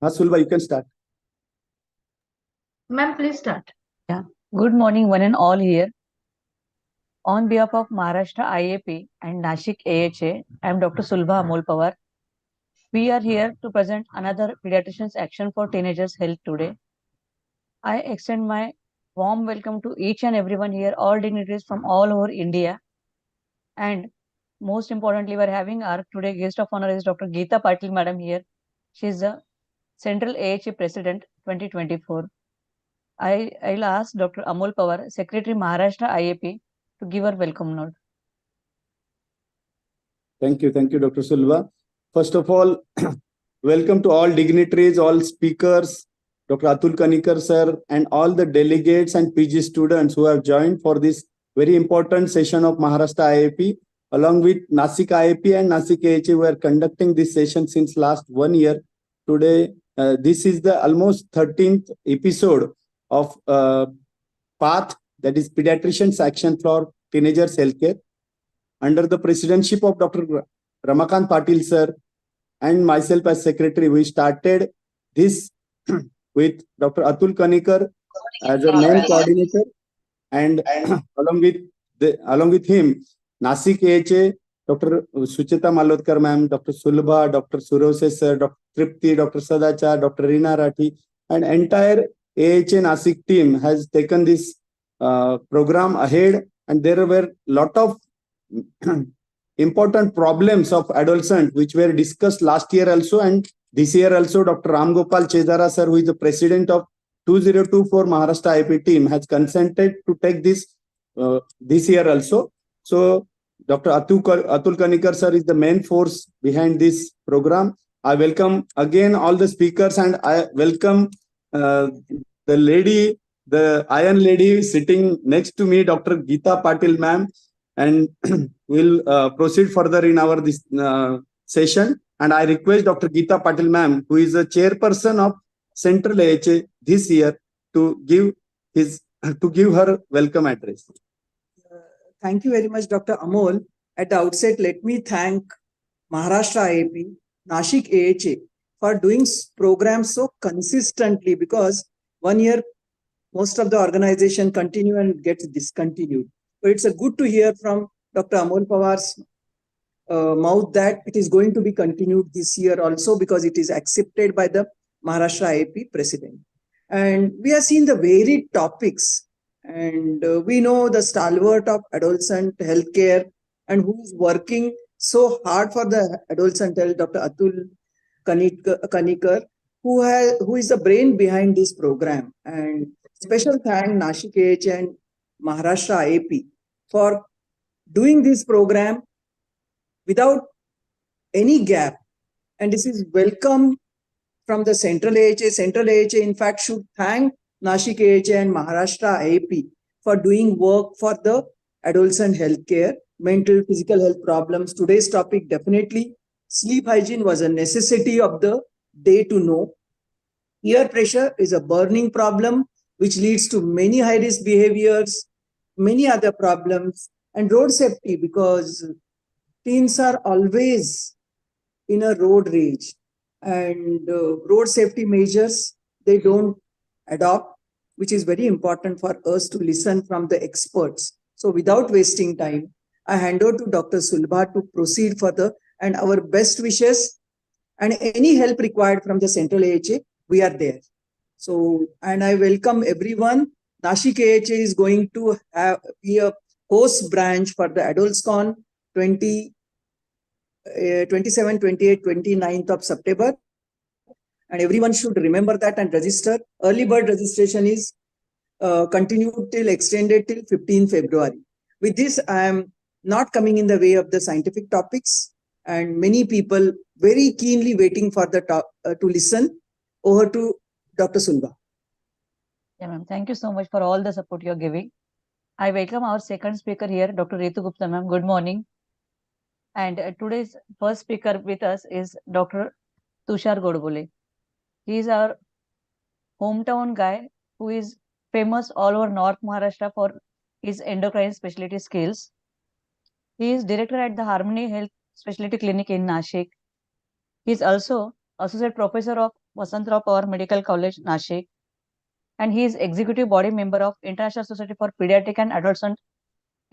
Sulva, you can start. Ma'am, please start. Yeah. Good morning, one and all here. On behalf of Maharashtra IAP and Nashik AHA, I am Dr. Sulbha Amol Pawar. We are here to present another Pediatrician's Action for Teenagers Health today. I extend my warm welcome to each and everyone here, all dignitaries from all over India. And most importantly, we are having our today guest of honor is Dr. Geeta Patil Madam here. She is the Central AHA President 2024. I'll ask Dr. Amol Pawar, Secretary Maharashtra IAP, to give her welcome note. Thank you, Dr. Sulva. First of all, welcome to all dignitaries, all speakers, Dr. Atul Kanikar sir, and all the delegates and PG students who have joined for this very important session of Maharashtra IAP. Along with Nasik IAP and Nasik AHA, we are conducting this session since last 1 year. Today, this is the almost 13th episode of PATH, that is Pediatrician's Action for Teenagers Healthcare. Under the presidency of Dr. Ramakant Patil sir and myself as secretary, we started this with Dr. Atul Kanikar as a main coordinator, and along with him, Nasik AHA, Dr. Sucheta Malodkar ma'am, Dr. Sulbha, Dr. Surose sir, Dr. Tripti, Dr. Sadachar, Dr. Reena Rathi, and entire AHA Nasik team has taken this program ahead, and there were lot of important problems of adolescent which were discussed last year also and this year also. Dr. Ram Gopal Chedara sir, who is the president of 2024 Maharashtra IAP team, has consented to take this year also. So Dr. Atul Kanikar sir is the main force behind this program. I welcome again all the speakers, and I welcome the iron lady sitting next to me, Dr. Geeta Patil ma'am, and we'll proceed further in our this session. And I request Dr. Geeta Patil ma'am, who is the chairperson of Central AHA this year, to give her welcome address. Thank you very much, Dr. Amol. At the outset, let me thank Maharashtra IAP, Nashik AHA for doing programs so consistently, because 1 year most of the organization continue and gets discontinued. So it's good to hear from Dr. Amol Pawar's mouth that it is going to be continued this year also, because it is accepted by the Maharashtra IAP president. And we have seen the varied topics, and we know the stalwart of adolescent healthcare and who is working so hard for the adolescent health, Dr. Atul Kanikar, who is the brain behind this program. And special thank Nashik AHA and Maharashtra IAP for doing this program without any gap. And this is welcome from the Central AHA. Central AHA, in fact, should thank Nashik AHA and Maharashtra IAP for doing work for the adolescent healthcare, mental, physical health problems. Today's topic, definitely, sleep hygiene was a necessity of the day to know. Ear pressure is a burning problem which leads to many high-risk behaviors, many other problems, and road safety, because teens are always in a road rage, and road safety measures they don't adopt, which is very important for us to listen from the experts. So without wasting time, I hand over to Dr. Sulbha to proceed further, and our best wishes and any help required from the Central AHA, we are there. So, and I welcome everyone. Nashik AHA is going to be a host branch for the AdolsCon 27, 28, 29th of September. And everyone should remember that and register. Early bird registration is continued till extended till 15 February. With this, I am not coming in the way of the scientific topics, and many people very keenly waiting for the to listen. Over to Dr. Sulva. Yeah, ma'am. Thank you so much for all the support you're giving. I welcome our second speaker here, Dr. Ritu Gupta, ma'am. Good morning. And today's first speaker with us is Dr. Tushar Godbole. He is our hometown guy who is famous all over North Maharashtra for his endocrine specialty skills. He is director at the Harmony Health Specialty Clinic in Nashik. He is also associate professor of Vasantrao Pawar Medical College, Nashik. And he is executive body member of International Society for Pediatric and Adolescent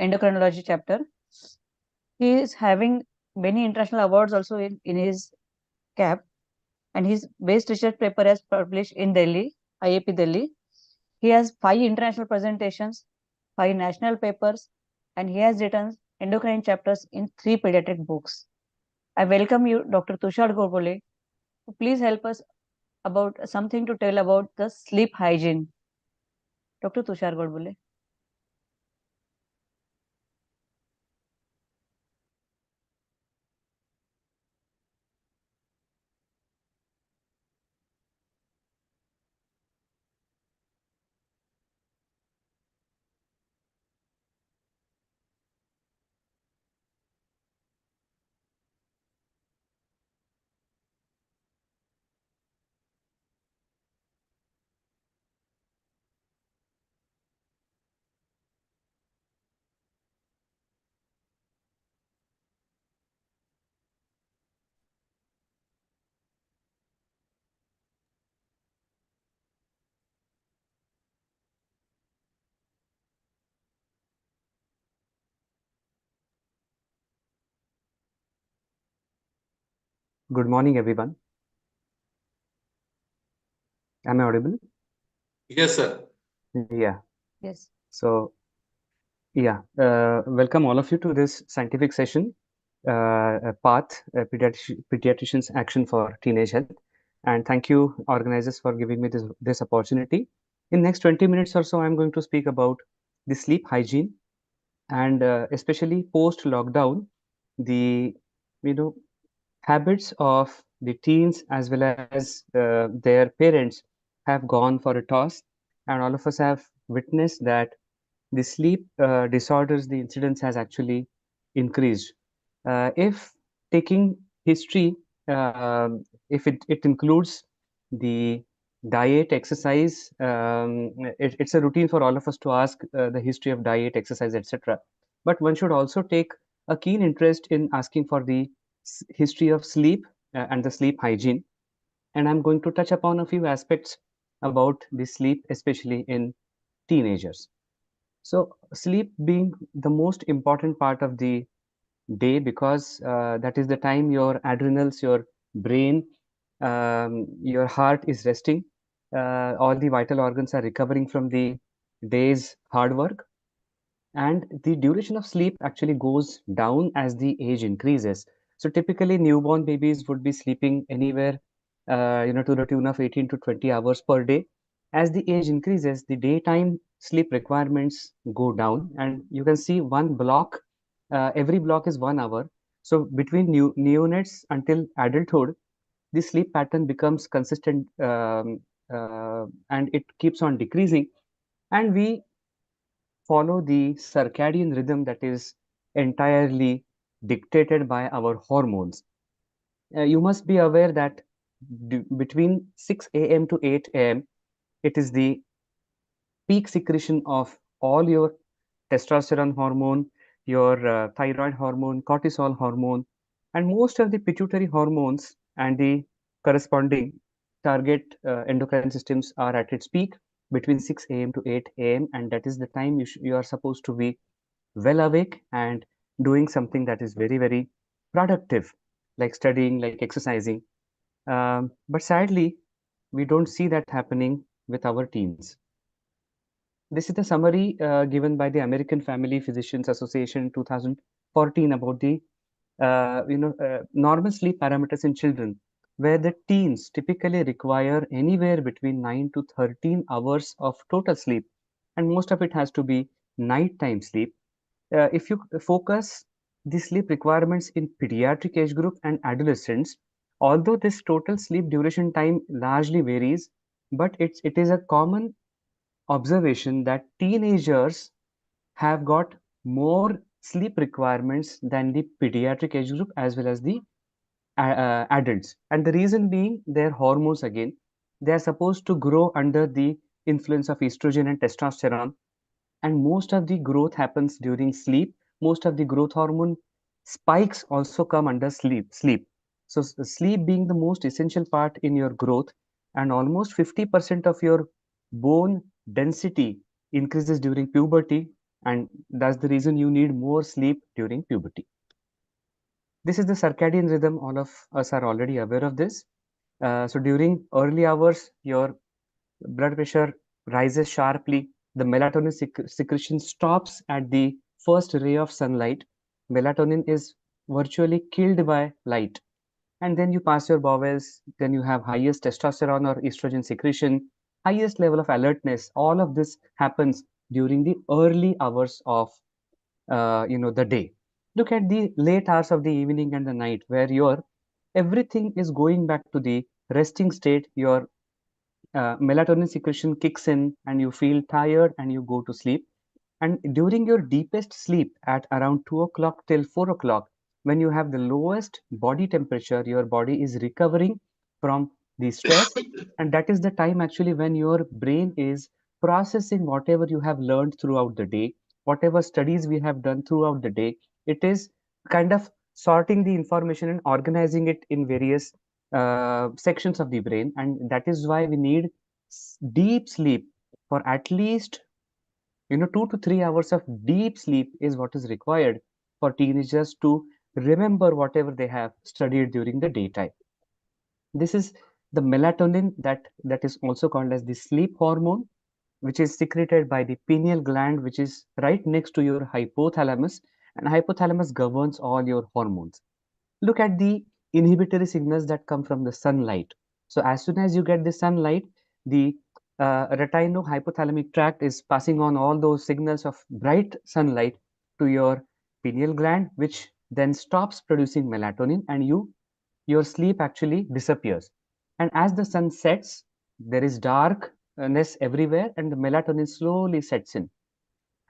Endocrinology chapter. He is having many international awards also in his cap, and his best research paper is published in Delhi, IAP Delhi. He has 5 international presentations, 5 national papers, and he has written endocrine chapters in 3 pediatric books. I welcome you, Dr. Tushar Godbole. Please help us about something to tell about the sleep hygiene. Dr. Tushar Godbole. Good morning, everyone. Am I audible? Yes, sir. Yeah. Yes. So, yeah, welcome all of you to this scientific session, Path, Pediatrician's Action for Teenage Health. And thank you, organizers, for giving me this opportunity. In next 20 minutes or so, I'm going to speak about the sleep hygiene and especially post-lockdown, the, habits of the teens as well as their parents have gone for a toss, and all of us have witnessed that the sleep disorders, the incidence has actually increased. If taking history, if it includes the diet, exercise, it's a routine for all of us to ask the history of diet, exercise, etc. But one should also take a keen interest in asking for the history of sleep and the sleep hygiene. And I'm going to touch upon a few aspects about the sleep, especially in teenagers. So, sleep being the most important part of the day, because that is the time your adrenals, your brain, your heart is resting. All the vital organs are recovering from the day's hard work. And the duration of sleep actually goes down as the age increases. So typically newborn babies would be sleeping anywhere, to the tune of 18 to 20 hours per day. As the age increases, the daytime sleep requirements go down, and you can see one block, every block is 1 hour. So between neonates until adulthood, the sleep pattern becomes consistent, and it keeps on decreasing. And we follow the circadian rhythm that is entirely dictated by our hormones. You must be aware that between 6 a.m. to 8 a.m., it is the peak secretion of all your testosterone hormone, your thyroid hormone, cortisol hormone, and most of the pituitary hormones and the corresponding target endocrine systems are at its peak between 6 a.m. to 8 a.m. And that is the time you are supposed to be well awake and doing something that is very, very productive, like studying, like exercising. But sadly, we don't see that happening with our teens. This is the summary given by the American Family Physicians Association 2014 about the normal sleep parameters in children, where the teens typically require anywhere between 9 to 13 hours of total sleep and most of it has to be nighttime sleep. If you focus the sleep requirements in pediatric age group and adolescents, although this total sleep duration time largely varies, but it is a common observation that teenagers have got more sleep requirements than the pediatric age group as well as the adults. And the reason being their hormones again. They are supposed to grow under the influence of estrogen and testosterone, and most of the growth happens during sleep. Most of the growth hormone spikes also come under sleep. So sleep being the most essential part in your growth, and almost 50% of your bone density increases during puberty, and that's the reason you need more sleep during puberty. This is the circadian rhythm. All of us are already aware of this. So during early hours, your blood pressure rises sharply. The melatonin secretion stops at the first ray of sunlight. Melatonin is virtually killed by light. And then you pass your bowels, then you have highest testosterone or estrogen secretion, highest level of alertness. All of this happens during the early hours of the day. Look at the late hours of the evening and the night, where your everything is going back to the resting state. Your melatonin secretion kicks in and you feel tired and you go to sleep. And during your deepest sleep at around 2 o'clock till 4 o'clock, when you have the lowest body temperature, your body is recovering from the stress. And that is the time actually when your brain is processing whatever you have learned throughout the day, whatever studies we have done throughout the day. It is kind of sorting the information and organizing it in various sections of the brain. And that is why we need deep sleep for at least 2 to 3 hours of deep sleep is what is required for teenagers to remember whatever they have studied during the daytime. This is the melatonin that is also called as the sleep hormone, which is secreted by the pineal gland, which is right next to your hypothalamus, and hypothalamus governs all your hormones. Look at the inhibitory signals that come from the sunlight. So as soon as you get the sunlight, the retinohypothalamic tract is passing on all those signals of bright sunlight to your pineal gland, which then stops producing melatonin, and your sleep actually disappears. And as the sun sets, there is darkness everywhere, and the melatonin slowly sets in.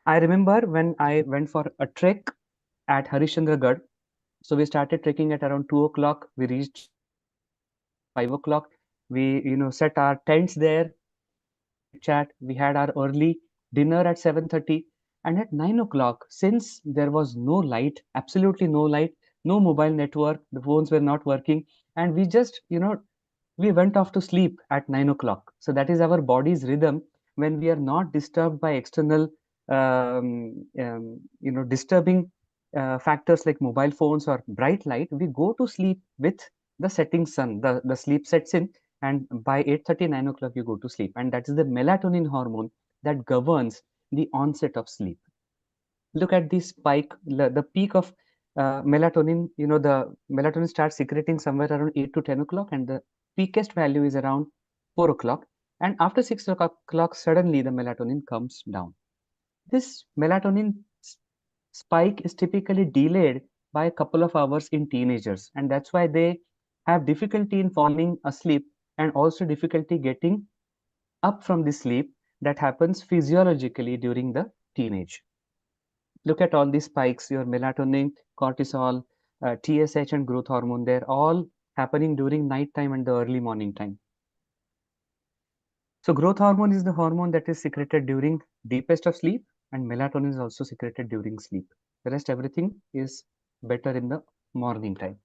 I remember when I went for a trek at Harishandragarh. So we started trekking at around 2 o'clock. We reached 5 o'clock. We, set our tents there, chat. We had our early dinner at 7:30. And at 9 o'clock, since there was no light, absolutely no light, no mobile network, the phones were not working. And we just, we went off to sleep at 9 o'clock. So that is our body's rhythm when we are not disturbed by external, disturbing factors like mobile phones or bright light. We go to sleep with the setting sun. The sleep sets in, and by 8:30, 9 o'clock, you go to sleep. And that is the melatonin hormone that governs the onset of sleep. Look at the spike, the peak of melatonin. The melatonin starts secreting somewhere around 8 to 10 o'clock, and the peakest value is around 4 o'clock. And after 6 o'clock, suddenly the melatonin comes down. This melatonin spike is typically delayed by a couple of hours in teenagers, and that's why they have difficulty in falling asleep and also difficulty getting up from the sleep that happens physiologically during the teenage. Look at all these spikes, your melatonin, cortisol, TSH, and growth hormone. They're all happening during night time and the early morning time. So growth hormone is the hormone that is secreted during deepest of sleep, and melatonin is also secreted during sleep. The rest, everything is better in the morning time.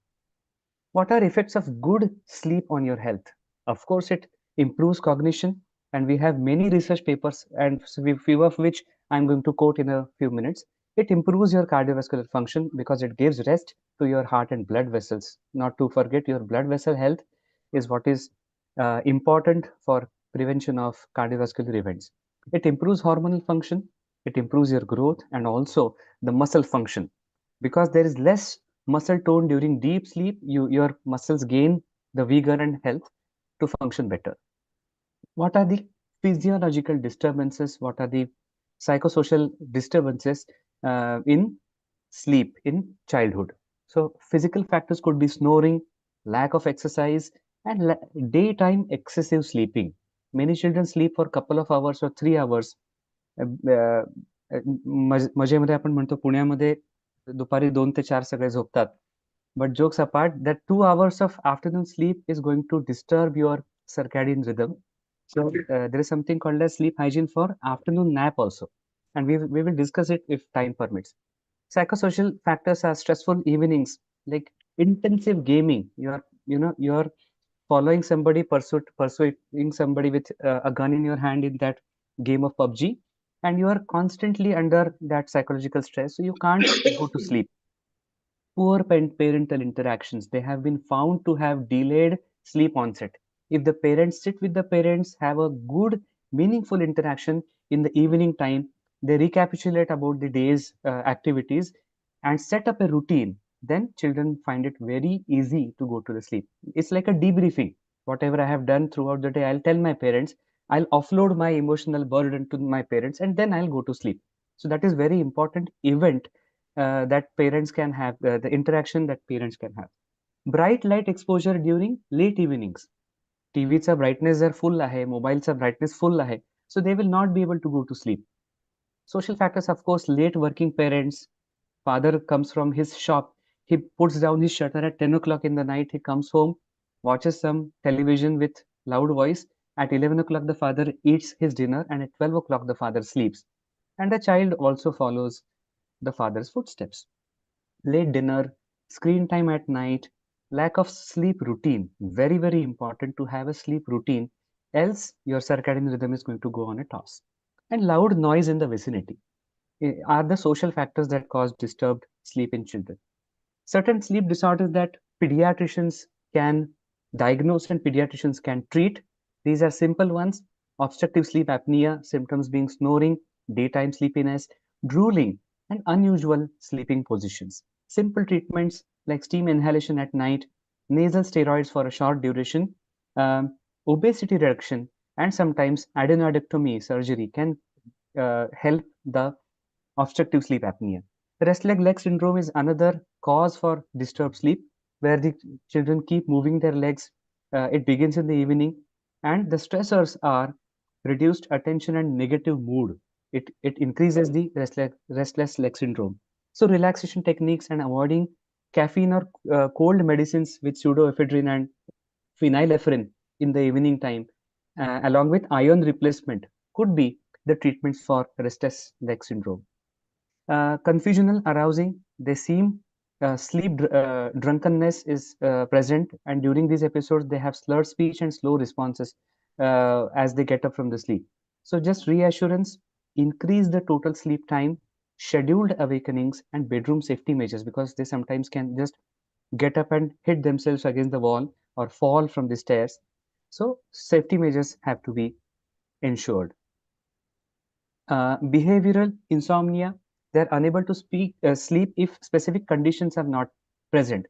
What are effects of good sleep on your health? Of course, it improves cognition, and we have many research papers, and few of which I'm going to quote in a few minutes. It improves your cardiovascular function because it gives rest to your heart and blood vessels. Not to forget, your blood vessel health is what is important for prevention of cardiovascular events. It improves hormonal function, it improves your growth, and also the muscle function. Because there is less muscle tone during deep sleep, your muscles gain the vigor and health to function better. What are the physiological disturbances? What are the psychosocial disturbances in sleep in childhood. So physical factors could be snoring, lack of exercise, and daytime excessive sleeping. Many children sleep for a couple of hours or 3 hours. मजेमध्ये आपण म्हणतो पुण्यामध्ये दुपारी 2 ते 4 सगळे झोपतात. But jokes apart, that 2 hours of afternoon sleep is going to disturb your circadian rhythm. So there is something called as sleep hygiene for afternoon nap also, and we will discuss it if time permits. Psychosocial factors are stressful evenings, like intensive gaming. You're following somebody, pursuing somebody with a gun in your hand in that game of PUBG, and you are constantly under that psychological stress, so you can't go to sleep. Poor parental interactions, they have been found to have delayed sleep onset. If the parents sit with the parents, have a good, meaningful interaction in the evening time, they recapitulate about the day's activities and set up a routine, then children find it very easy to go to the sleep. It's like a debriefing. Whatever I have done throughout the day, I'll tell my parents, I'll offload my emotional burden to my parents, and then I'll go to sleep. So that is very important event that parents can have, the interaction that parents can have. Bright light exposure during late evenings. TVचा brightness जर full आहे, mobileचा brightness full आहे, so they will not be able to go to sleep. Social factors, of course, late working parents. Father comes from his shop, he puts down his shutter at 10 o'clock in the night, he comes home, watches some television with loud voice. At 11 o'clock, the father eats his dinner, and at 12 o'clock, the father sleeps. And the child also follows the father's footsteps. Late dinner, screen time at night, lack of sleep routine. Very, very important to have a sleep routine, else your circadian rhythm is going to go on a toss. And loud noise in the vicinity are the social factors that cause disturbed sleep in children. Certain sleep disorders that pediatricians can diagnose and pediatricians can treat. These are simple ones: obstructive sleep apnea, symptoms being snoring, daytime sleepiness, drooling, and unusual sleeping positions. Simple treatments like steam inhalation at night, nasal steroids for a short duration, obesity reduction, and sometimes adenoidectomy surgery can help the obstructive sleep apnea. Restless leg syndrome is another cause for disturbed sleep, where the children keep moving their legs. It begins in the evening, and the stressors are reduced attention and negative mood. It increases the restless leg syndrome. So relaxation techniques and avoiding caffeine or cold medicines with pseudoephedrine and phenylephrine in the evening time, along with iron replacement, could be the treatments for restless leg syndrome. Confusional arousing, they seem sleep drunkenness is present, and during these episodes they have slurred speech and slow responses as they get up from the sleep. So just reassurance, increase the total sleep time, scheduled awakenings, and bedroom safety measures, because they sometimes can just get up and hit themselves against the wall or fall from the stairs. So safety measures have to be ensured. Behavioral insomnia, they're unable to sleep if specific conditions are not present.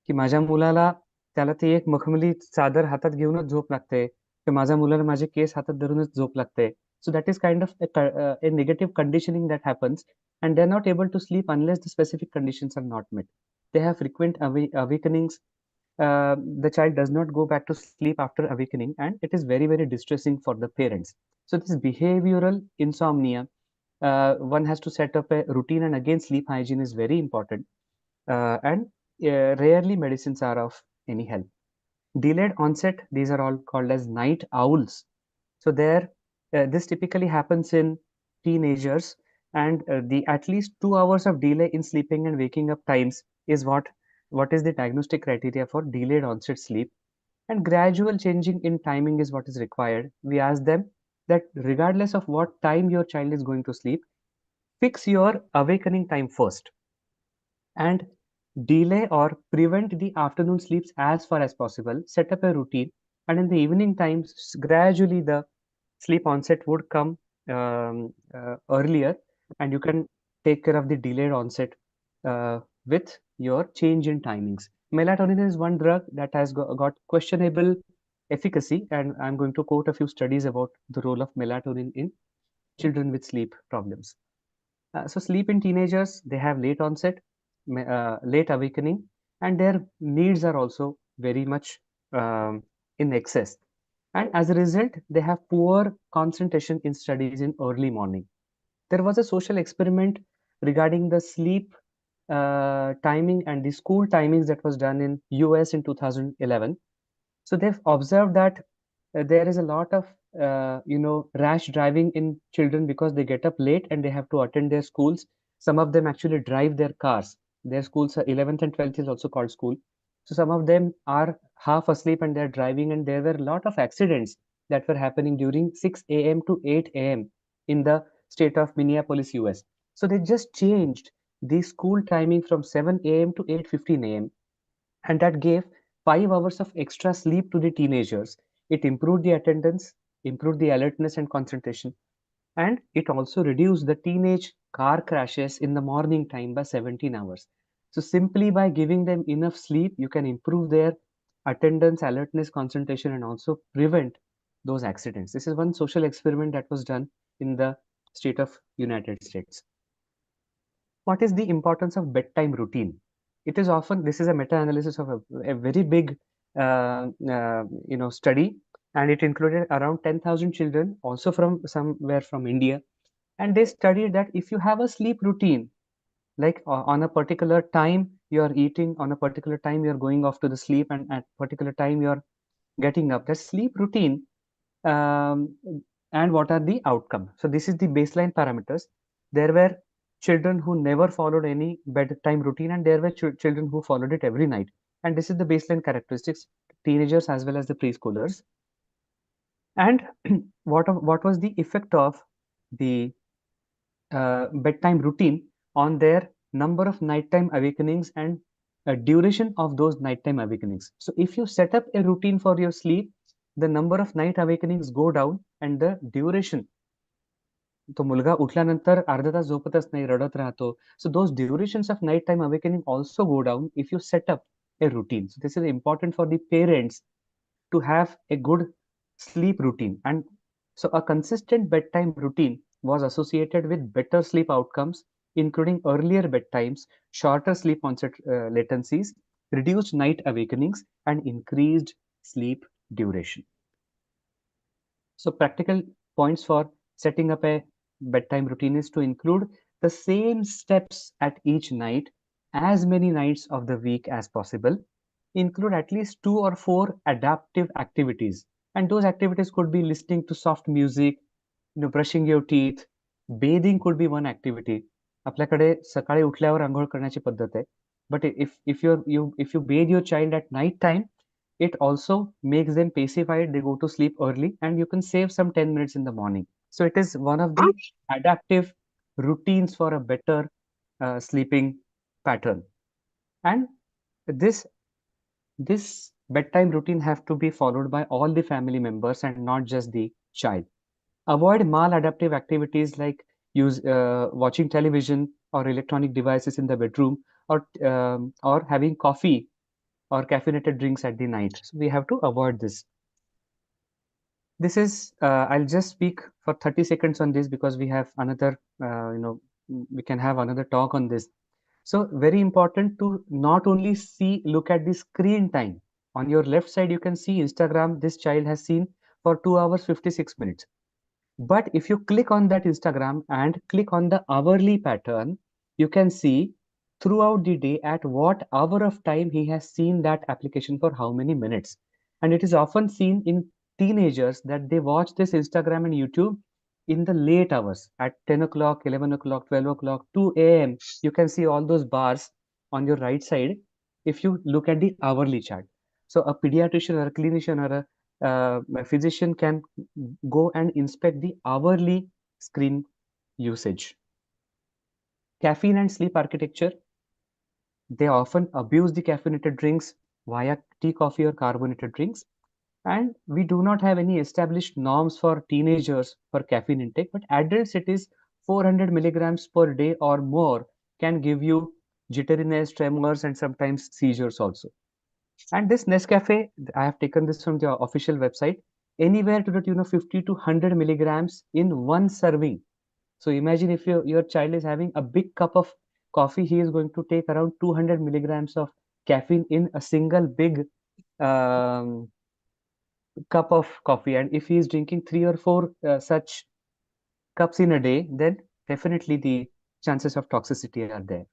की माझ्या मुलाला त्याला ती एक मखमली चादर हातात घेऊनच झोप लागते, की माझ्या मुलाला माझे केस हातात धरूनच झोप लागते. So that is kind of a negative conditioning that happens, and they're not able to sleep unless the specific conditions are not met. They have frequent awakenings. The child does not go back to sleep after awakening, and it is very, very distressing for the parents. So this behavioral insomnia, one has to set up a routine, and again, sleep hygiene is very important. And rarely medicines are of any help. Delayed onset, these are all called as night owls. So this typically happens in teenagers, and the at least 2 hours of delay in sleeping and waking up times is what is the diagnostic criteria for delayed onset sleep. And gradual changing in timing is what is required. We ask them that regardless of what time your child is going to sleep, fix your awakening time first, and delay or prevent the afternoon sleeps as far as possible. Set up a routine, and in the evening times, gradually the sleep onset would come earlier, and you can take care of the delayed onset with your change in timings. Melatonin is one drug that has got questionable efficacy, and I'm going to quote a few studies about the role of melatonin in children with sleep problems. So sleep in teenagers, they have late onset, late awakening, and their needs are also very much in excess. And as a result, they have poor concentration in studies in early morning. There was a social experiment regarding the sleep timing and the school timings that was done in US in 2011. So they've observed that there is a lot of rash driving in children because they get up late and they have to attend their schools. Some of them actually drive their cars. Their schools are 11th and 12th is also called school. So some of them are half asleep and they're driving, and there were a lot of accidents that were happening during 6 a.m. to 8 a.m. in the state of Minneapolis, US. So they just changed the school timing from 7 a.m. to 8:15 a.m. and that gave 5 hours of extra sleep to the teenagers. It improved the attendance, improved the alertness and concentration, and it also reduced the teenage car crashes in the morning time by 17 hours. So simply by giving them enough sleep, you can improve their attendance, alertness, concentration, and also prevent those accidents. This is one social experiment that was done in the state of United States. What is the importance of bedtime routine? It is often, this is a meta-analysis of a very big study, and it included around 10,000 children, also from somewhere from India. And they studied that if you have a sleep routine, like on a particular time you're eating, on a particular time you're going off to the sleep, and at particular time you're getting up, that sleep routine, um, and what are the outcome. So this is the baseline parameters. There were children who never followed any bedtime routine, and there were children who followed it every night. And this is the baseline characteristics, teenagers as well as the preschoolers. And what was the effect of the bedtime routine on their number of nighttime awakenings and duration of those nighttime awakenings? So if you set up a routine for your sleep, the number of night awakenings go down and the duration, तो मुलगा उठल्यानंतर अर्धा तास झोपतच नाही, रडत राहतो. So those durations of nighttime awakening also go down if you set up a routine. So this is important for the parents to have a good sleep routine. And so a consistent bedtime routine was associated with better sleep outcomes, including earlier bedtimes, shorter sleep onset latencies, reduced night awakenings, and increased sleep duration. So practical points for setting up a bedtime routine is to include the same steps at each night, as many nights of the week as possible. Include at least 2 or 4 adaptive activities. And those activities could be listening to soft music, brushing your teeth, bathing could be one activity. आपल्याकडे सकाळी उठल्यावर अंघोळ करण्याची पद्धत आहे. But if you bathe your child at night time, it also makes them pacified. They go to sleep early, and you can save some 10 minutes in the morning. So it is one of the adaptive routines for a better sleeping pattern. And this bedtime routine have to be followed by all the family members and not just the child. Avoid maladaptive activities like watching television or electronic devices in the bedroom, or having coffee or caffeinated drinks at the night. So we have to avoid this. This is, I'll just speak for 30 seconds on this because we have another, we can have another talk on this. So very important to not only look at the screen time. On your left side, you can see Instagram, this child has seen for 2 hours, 56 minutes. But if you click on that Instagram and click on the hourly pattern, you can see throughout the day at what hour of time he has seen that application for how many minutes. And it is often seen in teenagers that they watch this Instagram and YouTube in the late hours at 10 o'clock, 11 o'clock, 12 o'clock, 2 a.m. You can see all those bars on your right side if you look at the hourly chart. So a pediatrician or a clinician or a physician can go and inspect the hourly screen usage. Caffeine and sleep architecture. They often abuse the caffeinated drinks via tea, coffee, or carbonated drinks. And we do not have any established norms for teenagers for caffeine intake, but adults it is 400 milligrams per day or more can give you jitteriness, tremors, and sometimes seizures also. And this Nescafe, I have taken this from the official website, anywhere to the tune of 50 to 100 milligrams in one serving So imagine if your child is having a big cup of coffee, he is going to take around 200 milligrams of caffeine in a single big um, cup of coffee. And if he is drinking 3 or 4 such cups in a day, then definitely the chances of toxicity are there.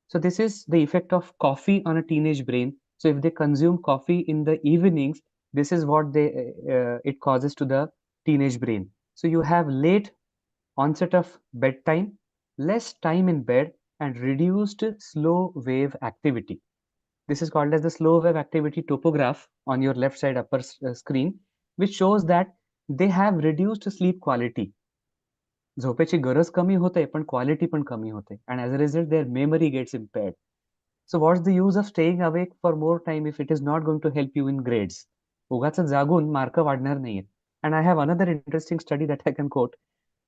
So this is the effect of coffee on a teenage brain. So if they consume coffee in the evenings, this is what it causes to the teenage brain. So you have late onset of bedtime, less time in bed, and reduced slow wave activity. This is called as the slow wave activity topograph on your left side upper screen, which shows that they have reduced sleep quality. झोपेची गरज कमी होते पण quality पण कमी होते and as a result their memory gets impaired. So what's the use of staying awake for more time if it is not going to help you in grades? उगाच जागून मार्क वाढणार नाहीये. And I have another interesting study that I can quote.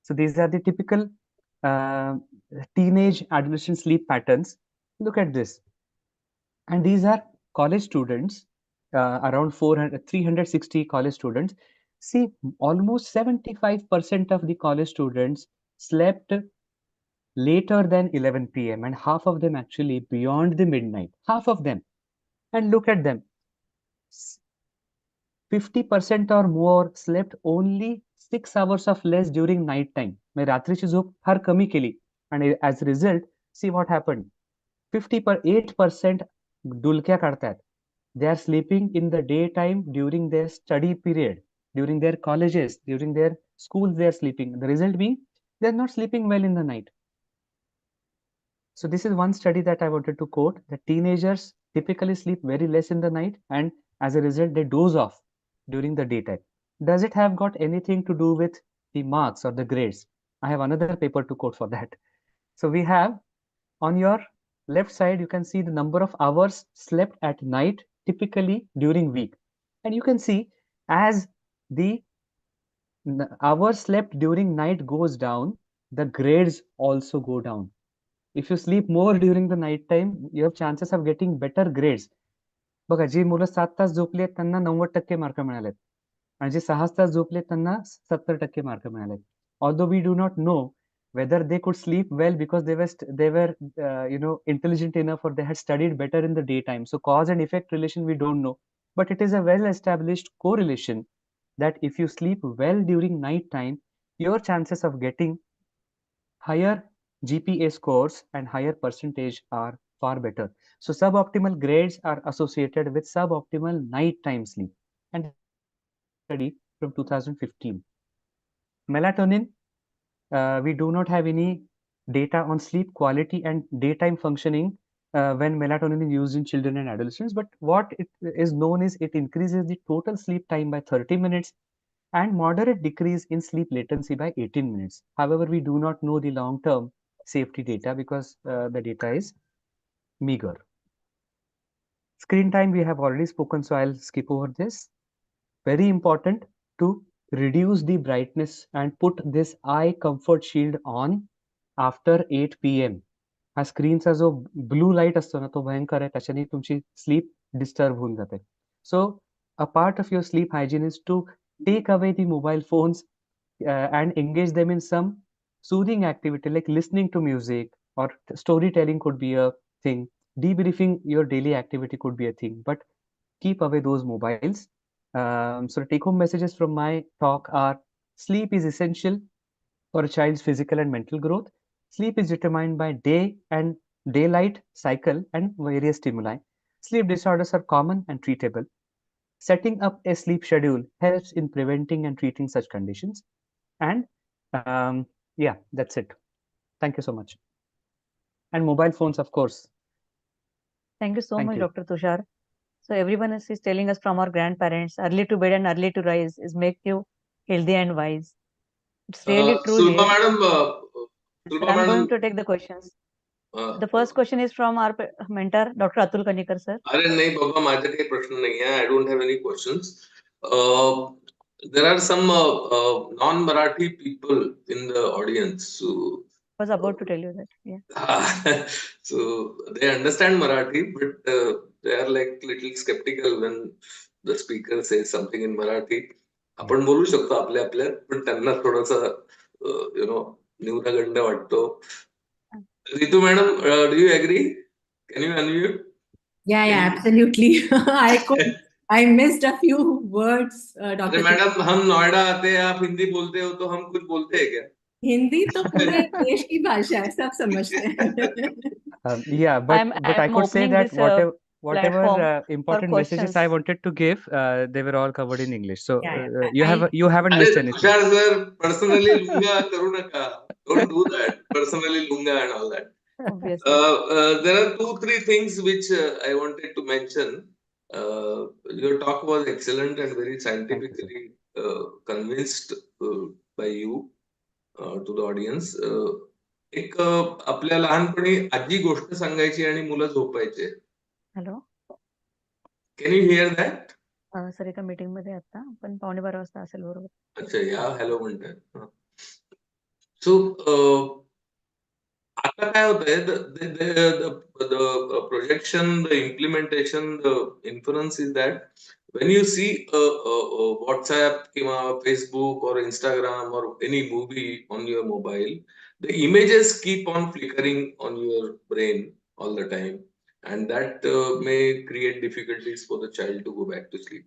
So these are the typical teenage adolescent sleep patterns. Look at this. And these are college students, around 360 college students. See, almost 75% of the college students slept later than 11 p.m. and half of them actually beyond the midnight. Half of them. And look at them. 50% or more slept only 6 hours of less during night time. मैं रात्रीची झोप फार कमी केली. And as a result, see what happened. 58% डुलक्या काढतात. They are sleeping in the daytime during their study period, during their colleges, during their schools, they are sleeping. The result being, they are not sleeping well in the night. So this is one study that I wanted to quote, that teenagers typically sleep very less in the night, and as a result, they doze off during the daytime. Does it have got anything to do with the marks or the grades? I have another paper to quote for that. So we have on your left side, you can see the number of hours slept at night, typically during week. And you can see as the hours slept during night goes down, the grades also go down. If you sleep more during the night time, you have chances of getting better grades. बघा, जी मुलं 7 तास झोपली आहेत त्यांना 90% mark मिळालेत आणि जे 6 तास झोपले त्यांना 70% mark मिळालेत. Although we do not know whether they could sleep well because they were intelligent enough or they had studied better in the daytime. So cause and effect relation we don't know, but it is a well established correlation that if you sleep well during night time, your chances of getting higher GPA scores and higher percentage are far better. So suboptimal grades are associated with suboptimal nighttime sleep. And study from 2015. Melatonin, we do not have any data on sleep quality and daytime functioning when melatonin is used in children and adolescents. But what it is known is it increases the total sleep time by 30 minutes and moderate decrease in sleep latency by 18 minutes. However, we do not know the long-term safety data because the data is meager. Screen time we have already spoken, so I'll skip over this. Very important to reduce the brightness and put this eye comfort shield on after 8 p.m. हा स्क्रीनचा जो blue light असतो ना तो भयंकर आहे, त्याच्याने तुमची sleep disturb होऊन जाते. So a part of your sleep hygiene is to take away the mobile phones and engage them in some soothing activity like listening to music or storytelling could be a thing. Debriefing your daily activity could be a thing, but keep away those mobiles. So take home messages from my talk are: sleep is essential for a child's physical and mental growth. Sleep is determined by day and daylight cycle and various stimuli. Sleep disorders are common and treatable. Setting up a sleep schedule helps in preventing and treating such conditions. And yeah, that's it. Thank you so much. And mobile phones, of course. Thank you so Thank much, you. Dr. Tushar. So everyone is telling us from our grandparents, early to bed and early to rise is make you healthy and wise. It's really true Sulpa here. madam, Sir, Sulpa I'm madam, going to take the questions. The first question is from our mentor, Dr. Atul Kanikar, sir. अरे नहीं बाबा, माझे काही प्रश्न नाही आहे. I don't have any questions. There are some non-Marathi people in the audience. So, I was about to tell you that. Yeah. so they understand Marathi, but they are like little skeptical when the speaker says something in Marathi. आपण बोलू शकतो आपल्या आपल्यात, पण त्यांना थोडंसं न्यूनगंड वाटतो. Ritu madam, do you agree? Can you unmute? Yeah, Can yeah, you- absolutely. I missed a few words, अरे Dr. मैडम, हम नोएडा आते हैं, आप हिंदी बोलते हो तो हम कुछ बोलते हैं क्या? हिंदी तो पूरे देश की भाषा है, सब समझते हैं. Yeah, but I I'm could say opening that this whatever platform important messages I questions. wanted to give, they were all covered in English. So Yeah, you haven't अरे missed anything. Tushar sir, personally लूंगा करू नका. Don't do that. Personally लूंगा and all that. Obviously. There are 2-3 things which I wanted to mention. Your talk was excellent and very scientifically convinced by you to the audience. एक आपल्या लहानपणी आजी गोष्ट सांगायची आणि मुलं झोपायचे. Hello Can you hear that? Sir एका मीटिंग मध्ये आता पण 11:15 वाजता असेल बरोबर. अच्छा, या हॅलो म्हणतात. सो आता काय होतंय, the projection, the implementation, the inference is that when you see a WhatsApp किंवा Facebook or Instagram or any movie on your mobile, the images keep on flickering on your brain all the time, and that may create difficulties for the child to go back to sleep.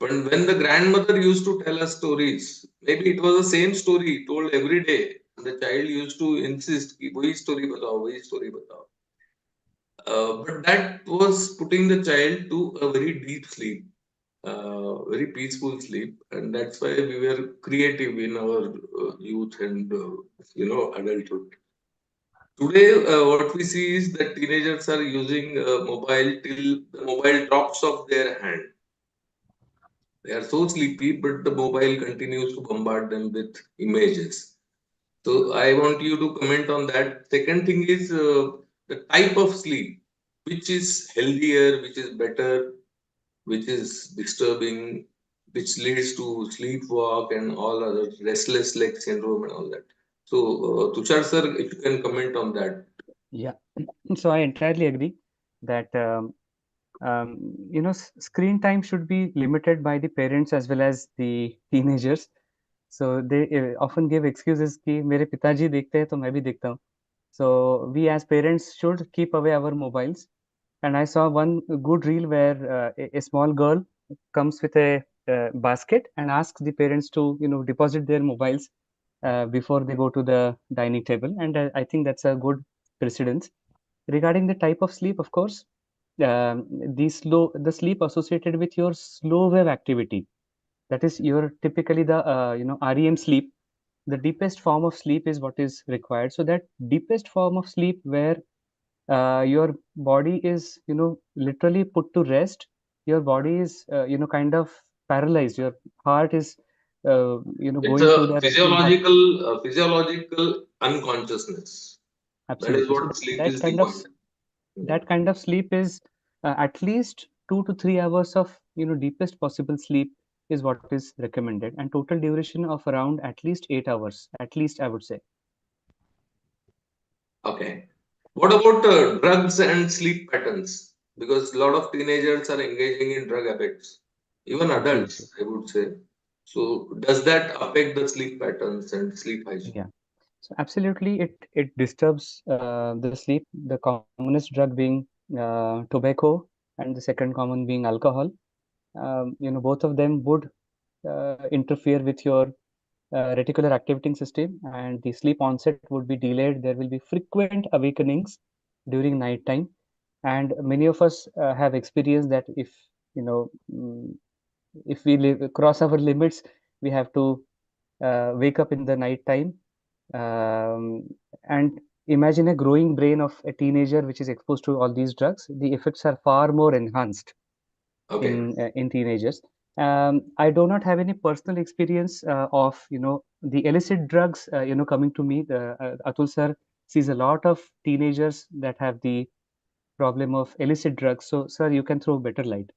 But when the grandmother used to tell us stories, maybe it was the same story told every day. The child used to insist, कि वही story बताओ, वही story बताओ. But that was putting the child to a very deep sleep, very peaceful sleep, and that's why we were creative in our youth and adulthood. Today, what we see is that teenagers are using mobile till the mobile drops off their hand. They are so sleepy, but the mobile continues to bombard them with images. So I want you to comment on that. Second thing is the type of sleep, which is healthier, which is better, which is disturbing, which leads to sleepwalk and all other restless leg syndrome and all that. So Tushar sir, if you can comment on that. Yeah, so I entirely agree that screen time should be limited by the parents as well as the teenagers. So they often give excuses कि मेरे पिताजी देखते हैं तो मैं भी देखता हूँ. So we as parents should keep away our mobiles. And I saw one good reel where a small girl comes with a basket and asks the parents to deposit their mobiles before they go to the dining table, and I think that's a good precedence. Regarding the type of sleep, of course, the sleep associated with your slow wave activity, that is your typically the REM sleep. The deepest form of sleep is what is required. So that deepest form of sleep where your body is literally put to rest, your body is kind of paralyzed, your heart is It's going through a the resting heart. physiological unconsciousness. That is Absolutely. So what sleep that is kind of defined. that kind of sleep is at least 2 to 3 hours of deepest possible sleep is what is recommended, and total duration of around at least 8 hours, at least I would say. Okay. What about drugs and sleep patterns? Because a lot of teenagers are engaging in drug habits, even adults, Absolutely. I would say. So, does that affect the sleep patterns and sleep hygiene? Yeah. So absolutely, it disturbs the sleep. The commonest drug being tobacco, and the second common being alcohol. Both of them would interfere with your reticular activating system, and the sleep onset would be delayed. There will be frequent awakenings during night time, and many of us have experienced that if we cross our limits, we have to wake up in the night time. And imagine a growing brain of a teenager which is exposed to all these drugs. The effects are far more enhanced Okay. in teenagers. I do not have any personal experience of the illicit drugs coming to me. Atul sir sees a lot of teenagers that have the problem of illicit drugs. So sir, you can throw better light.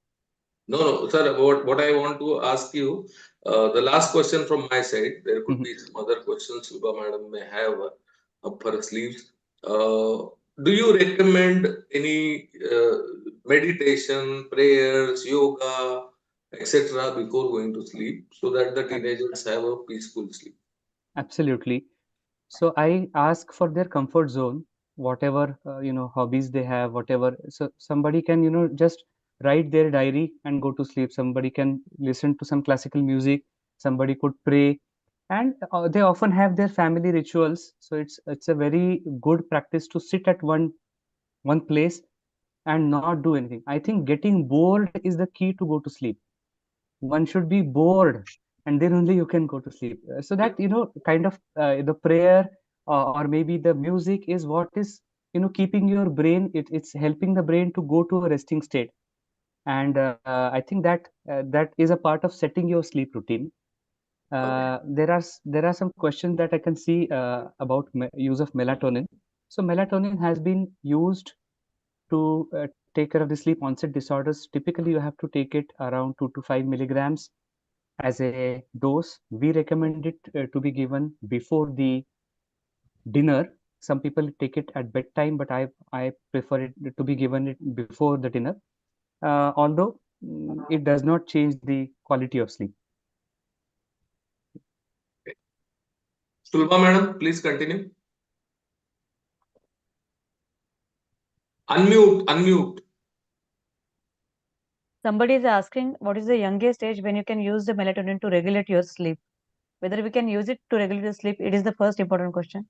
No, sir. What I want to ask you, the last question from my side. There could be some other questions Subha madam may have up her sleeves. Do you recommend any meditation, prayers, yoga, etc. before going to sleep so that the teenagers have a peaceful sleep? Absolutely. So I ask for their comfort zone, whatever hobbies they have, whatever. So somebody can just write their diary and go to sleep. Somebody can listen to some classical music. Somebody could pray, and they often have their family rituals. So it's a very good practice to sit at one place and not do anything. I think getting bored is the key to go to sleep. One should be bored, and then only you can go to sleep. So that kind of the prayer or maybe the music is what is keeping your brain. It's helping the brain to go to a resting state, and I think that is a part of setting your sleep routine. There are some questions that I can see about use of melatonin. So melatonin has been used to take care of the sleep onset disorders. Typically, you have to take it around 2 to 5 milligrams as a dose. We recommend it to be given before the dinner. Some people take it at bedtime, but I prefer it to be given it before the dinner. Although it does not change the quality of sleep. Sulba madam, please continue. Unmute. Somebody is asking what is the youngest age when you can use the melatonin to regulate your sleep? Whether we can use it to regulate the sleep, it is the first important question.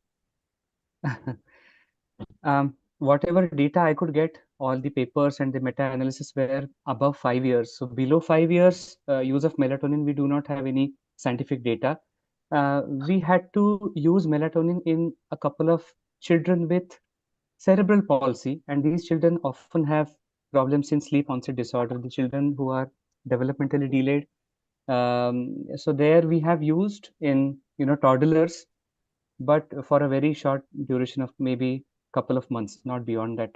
Whatever data I could get, all the papers and the meta-analysis were above 5 years. So below 5 years, use of melatonin, we do not have any scientific data. We had to use melatonin in a couple of children with cerebral palsy, and these children often have problems in sleep onset disorder, the children who are developmentally delayed. So there we have used in toddlers, but for a very short duration of maybe couple of months, not beyond that.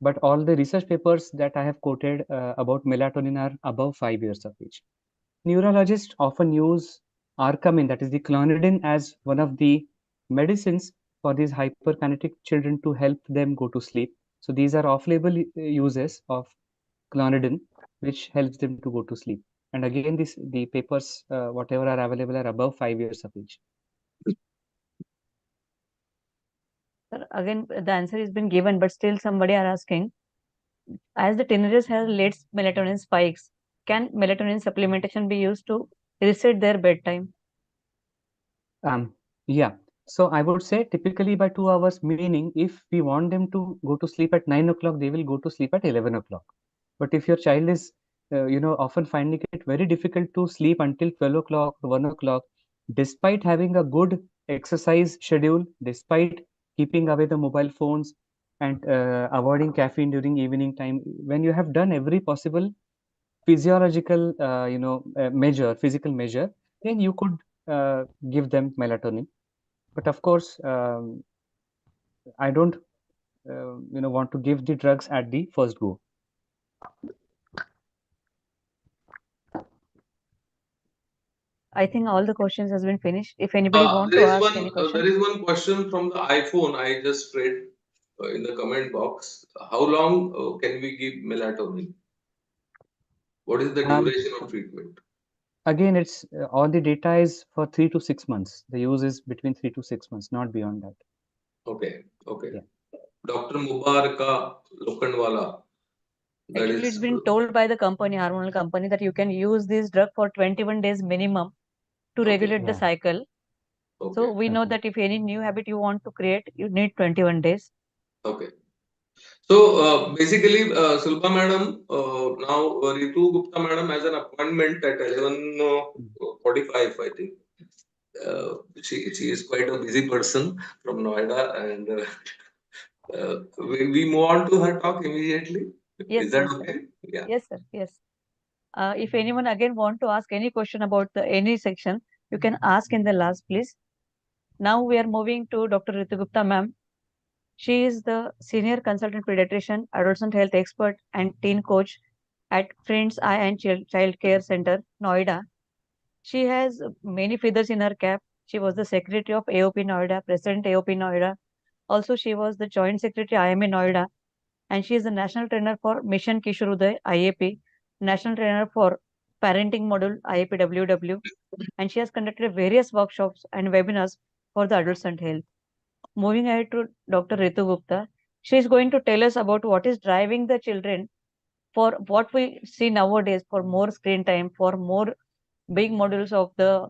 But all the research papers that I have quoted about melatonin are above 5 years of age. Neurologists often use arcamin, that is the clonidine, as one of the medicines for these hyperkinetic children to help them go to sleep. So these are off-label uses of clonidine, which helps them to go to sleep. And again, the papers, whatever are available, are above 5 years of age. Sir, again, the answer has been given, but still somebody are asking, as the teenagers have late melatonin spikes, can melatonin supplementation be used to reset their bedtime? Yeah. So I would say typically by 2 hours, meaning if we want them to go to sleep at 9 o'clock, they will go to sleep at 11 o'clock. But if your child is, often finding it very difficult to sleep until 12 o'clock or 1 o'clock, despite having a good exercise schedule, despite keeping away the mobile phones and avoiding caffeine during evening time, when you have done every possible physiological, physical measure, then you could give them melatonin. But of course, I don't, want to give the drugs at the first go. I think all the questions has been finished. If anybody want to ask any question. There is one question from the iPhone I just read in the comment box. How long can we give melatonin? What is the duration of treatment? Again, it's all the data is for 3 to 6 months. The use is between 3 to 6 months, not beyond that. Okay. Yeah. Dr. Mubaraka Lokhandwala. Actually, it's been told by the company, hormonal company, that you can use this drug for 21 days minimum to regulate the cycle. So we know that if any new habit you want to create, you need 21 days. Okay. So basically, Sulba madam, now Ritu Gupta madam has an appointment at 11:45, I think. She is quite a busy person from Noida, and we move on to her talk immediately. Yes, Is that yes, okay? Yeah. Yes, sir. Yes. If anyone again want to ask any question about any section, you can ask in the last, please. Now we are moving to Dr. Ritu Gupta ma'am. She is the senior consultant pediatrician, adolescent health expert, and teen coach at Friends Eye and Child Care Center, Noida. She has many feathers in her cap. She was the secretary of AOP Noida, president AOP Noida. Also, she was the joint secretary IMA Noida, and she is the national trainer for Mission Kishoruday IAP, national trainer for parenting module IAP WW, and she has conducted various workshops and webinars for the adolescent health. Moving ahead to Dr. Ritu Gupta, she is going to tell us about what is driving the children for what we see nowadays for more screen time, for more big modules of the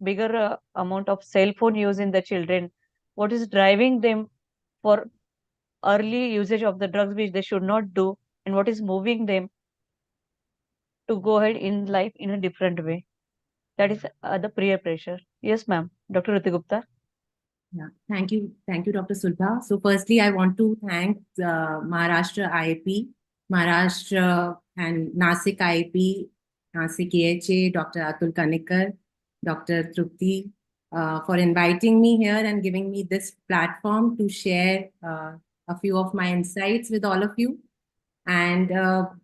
bigger amount of cell phone use in the children. What is driving them for early usage of the drugs which they should not do, and what is moving them to go ahead in life in a different way? That is the peer pressure. Yes, ma'am. Dr. Ritu Gupta. Yeah, thank you, Dr. Sulbha. So, firstly, I want to thank Maharashtra IAP, Maharashtra and Nasik IAP, Nasik AHA, Dr. Atul Kanikar, Dr. Trupti, for inviting me here and giving me this platform to share a few of my insights with all of you. And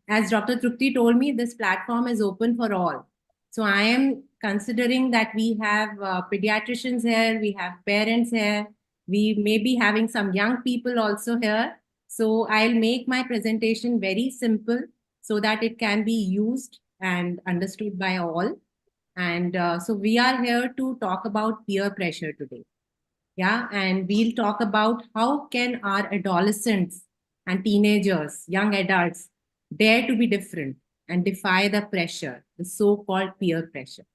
as Dr. Trupti told me, this platform is open for all. So I am considering that we have pediatricians here, we have parents here, we may be having some young people also here. So I'll make my presentation very simple so that it can be used and understood by all. And so we are here to talk about peer pressure today. Yeah, and we'll talk about how can our adolescents and teenagers, young adults, dare to be different and defy the pressure, the so-called peer pressure.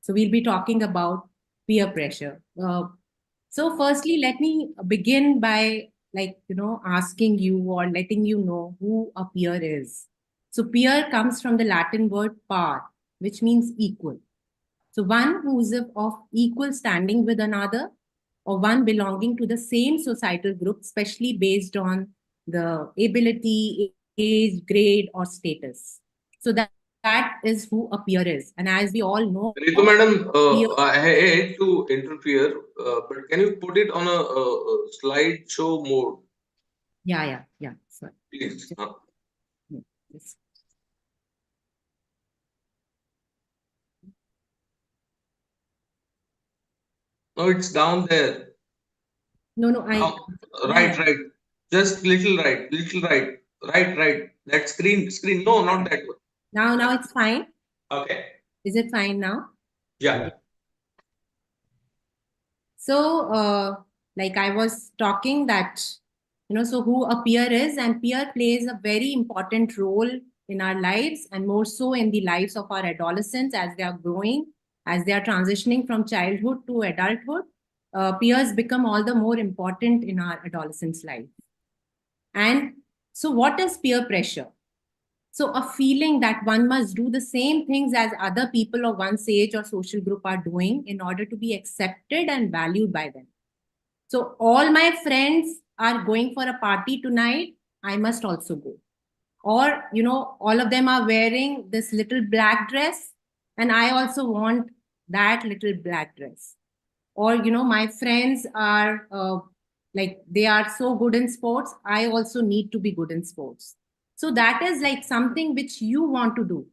So we'll be talking about peer pressure. So firstly, let me begin by asking you or letting you know who a peer is. So peer comes from the Latin word par, which means equal. So one who is of equal standing with another, or one belonging to the same societal group, especially based on the ability, age, grade, or status. So that is who a peer is. And as we all know, Ritu madam, peer, I hate to interfere, but can you put it on a slideshow mode, yeah. Sorry. please? Yes. No, it's down there. No, Now, right. Just little right. Right. That screen. No, not that one. Now it's fine. Okay. Is it fine now? Yeah. So, like I was talking that, so who a peer is, and peer plays a very important role in our lives, and more so in the lives of our adolescents as they are growing, as they are transitioning from childhood to adulthood. Peers become all the more important in our adolescents' life. And so what is peer pressure? So a feeling that one must do the same things as other people of one's age or social group are doing in order to be accepted and valued by them. So all my friends are going for a party tonight, I must also go. Or, all of them are wearing this little black dress, and I also want that little black dress. Or, my friends are they are so good in sports, I also need to be good in sports. So that is like something which you want to do.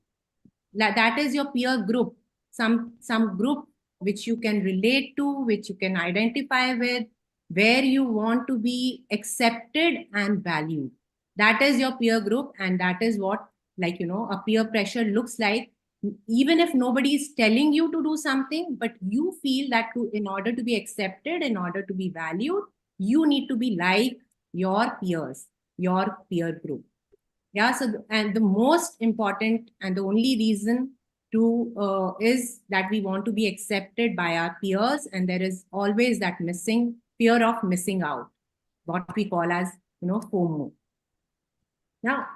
That is your peer group, some group which you can relate to, which you can identify with, where you want to be accepted and valued. That is your peer group, and that is what a peer pressure looks like. Even if nobody is telling you to do something, but you feel that in order to be accepted, in order to be valued, you need to be like your peers, your peer group. Yeah, so and the most important and the only reason to is that we want to be accepted by our peers, and there is always that fear of missing out, what we call as FOMO. Now,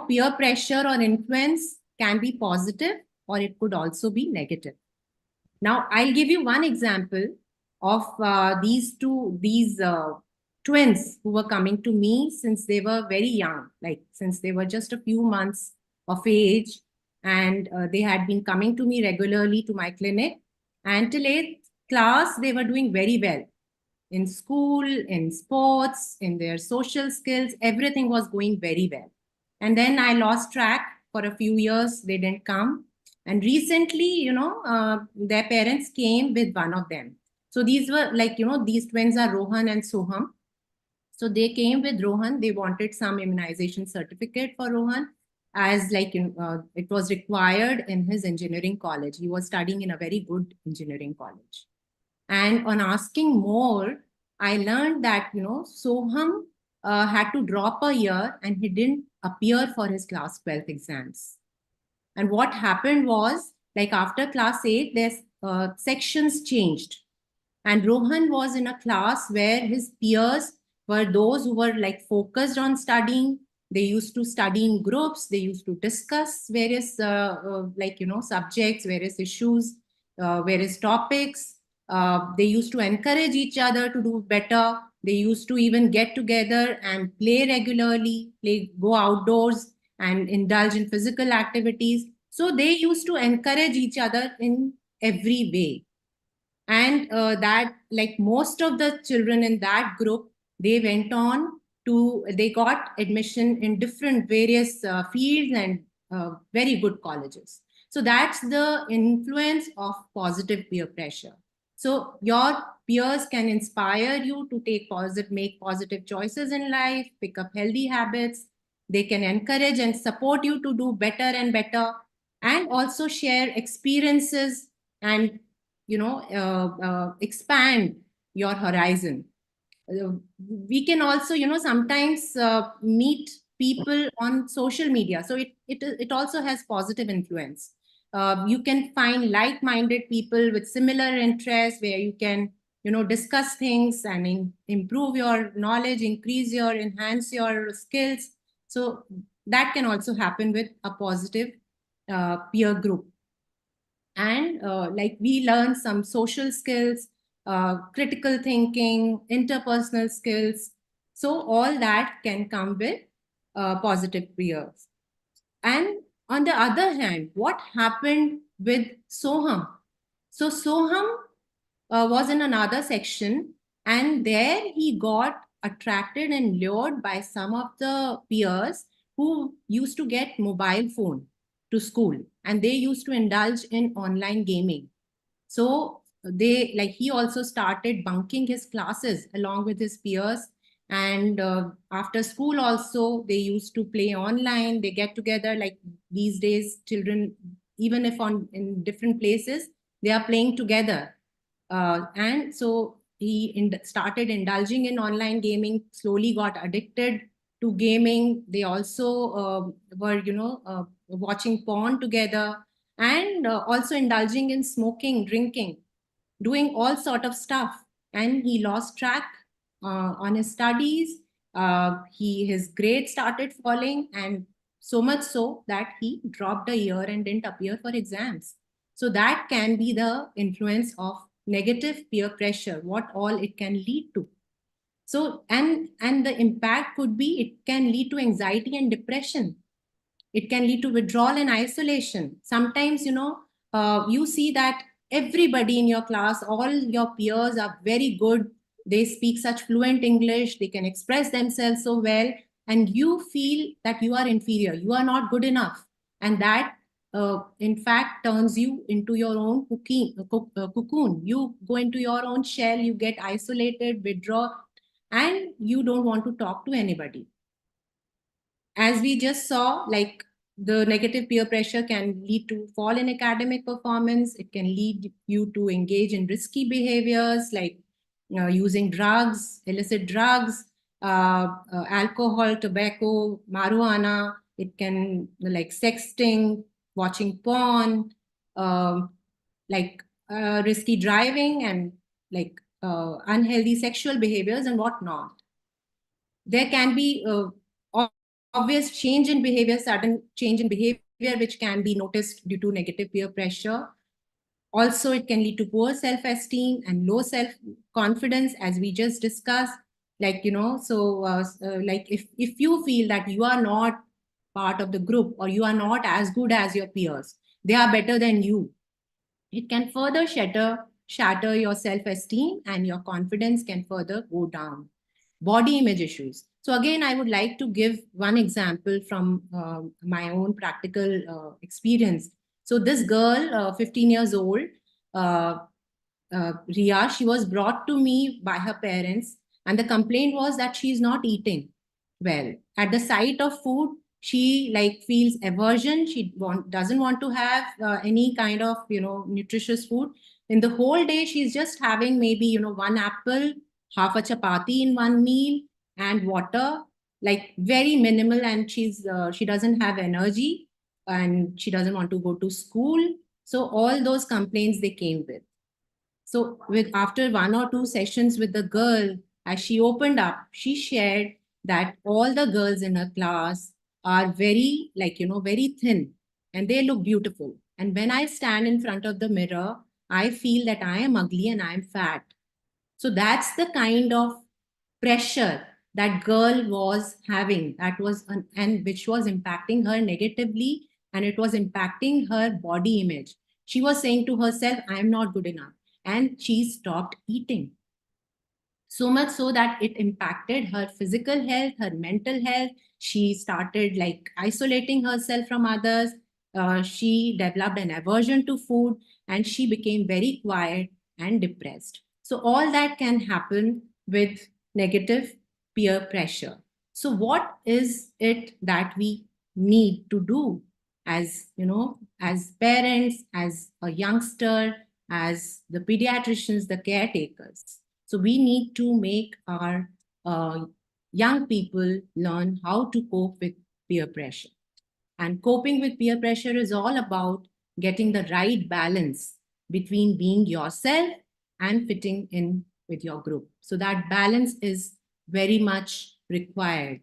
peer pressure or influence can be positive, or it could also be negative. Now, I'll give you one example of these twins who were coming to me since they were very young, like since they were just a few months of age, and they had been coming to me regularly to my clinic. And till 8th class, they were doing very well in school, in sports, in their social skills. Everything was going very well. And then I lost track for a few years. They didn't come. And recently, their parents came with one of them. So these were these twins are Rohan and Soham. So they came with Rohan. They wanted some immunization certificate for Rohan, as it was required in his engineering college. He was studying in a very good engineering college. And on asking more, I learned that, Soham had to drop a year and he didn't appear for his class 12th exams. And what happened was, like after class 8, their sections changed. And Rohan was in a class where his peers were those who were like focused on studying. They used to study in groups. They used to discuss various subjects, various issues, various topics. They used to encourage each other to do better. They used to even get together and play regularly, go outdoors and indulge in physical activities. So they used to encourage each other in every way. And that, like most of the children in that group, they went on to, they got admission in different various fields and very good colleges. So that's the influence of positive peer pressure. So your peers can inspire you to make positive choices in life, pick up healthy habits. They can encourage and support you to do better and better, and also share experiences and expand your horizon. We can also, sometimes meet people on social media. So it also has positive influence. You can find like-minded people with similar interests where you can, discuss things and improve your knowledge, enhance your skills. So that can also happen with a positive peer group. And like we learn some social skills, critical thinking, interpersonal skills. So all that can come with positive peers. And on the other hand, what happened with Soham? So Soham was in another section, and there he got attracted and lured by some of the peers who used to get mobile phone to school, and they used to indulge in online gaming. So he also started bunking his classes along with his peers. And after school also, they used to play online. They get together, like these days, children, even if in different places, they are playing together. And so he started indulging in online gaming, slowly got addicted to gaming. They also were, watching porn together, and also indulging in smoking, drinking, doing all sort of stuff. And he lost track on his studies. His grades started falling, and so much so that he dropped a year and didn't appear for exams. So that can be the influence of negative peer pressure, what all it can lead to. So, and the impact could be, it can lead to anxiety and depression. It can lead to withdrawal and isolation. Sometimes, you see that everybody in your class, all your peers are very good. They speak such fluent English. They can express themselves so well. And you feel that you are inferior. You are not good enough. And that, in fact, turns you into your own cocoon. You go into your own shell. You get isolated, withdraw, and you don't want to talk to anybody. As we just saw, like the negative peer pressure can lead to fall in academic performance. It can lead you to engage in risky behaviors like using drugs, illicit drugs, alcohol, tobacco, marijuana. It can like sexting, watching porn, risky driving, and like unhealthy sexual behaviors and whatnot. There can be obvious change in behavior, sudden change in behavior, which can be noticed due to negative peer pressure. Also, it can lead to poor self-esteem and low self-confidence, as we just discussed. Like, like if you feel that you are not part of the group, or you are not as good as your peers, they are better than you, it can further shatter your self-esteem, and your confidence can further go down. Body image issues. So again, I would like to give one example from my own practical experience. So this girl, 15 years old, Ria, she was brought to me by her parents, and the complaint was that she is not eating well. At the sight of food, she like feels aversion. Doesn't want to have any kind of, nutritious food. In the whole day, she's just having maybe, one apple, half a chapati in one meal, and water, like very minimal. And she doesn't have energy, and she doesn't want to go to school. So all those complaints they came with. So after 1 or 2 sessions with the girl, as she opened up, she shared that all the girls in her class are very, very thin, and they look beautiful. And when I stand in front of the mirror, I feel that I am ugly and I am fat. So that's the kind of pressure that girl was having, and which was impacting her negatively, and it was impacting her body image. She was saying to herself, I am not good enough. And she stopped eating. So much so that it impacted her physical health, her mental health. She started like isolating herself from others. She developed an aversion to food, and she became very quiet and depressed. So all that can happen with negative peer pressure. So what is it that we need to do as, as parents, as a youngster, as the pediatricians, the caretakers? So we need to make our young people learn how to cope with peer pressure. And coping with peer pressure is all about getting the right balance between being yourself and fitting in with your group. So that balance is very much required.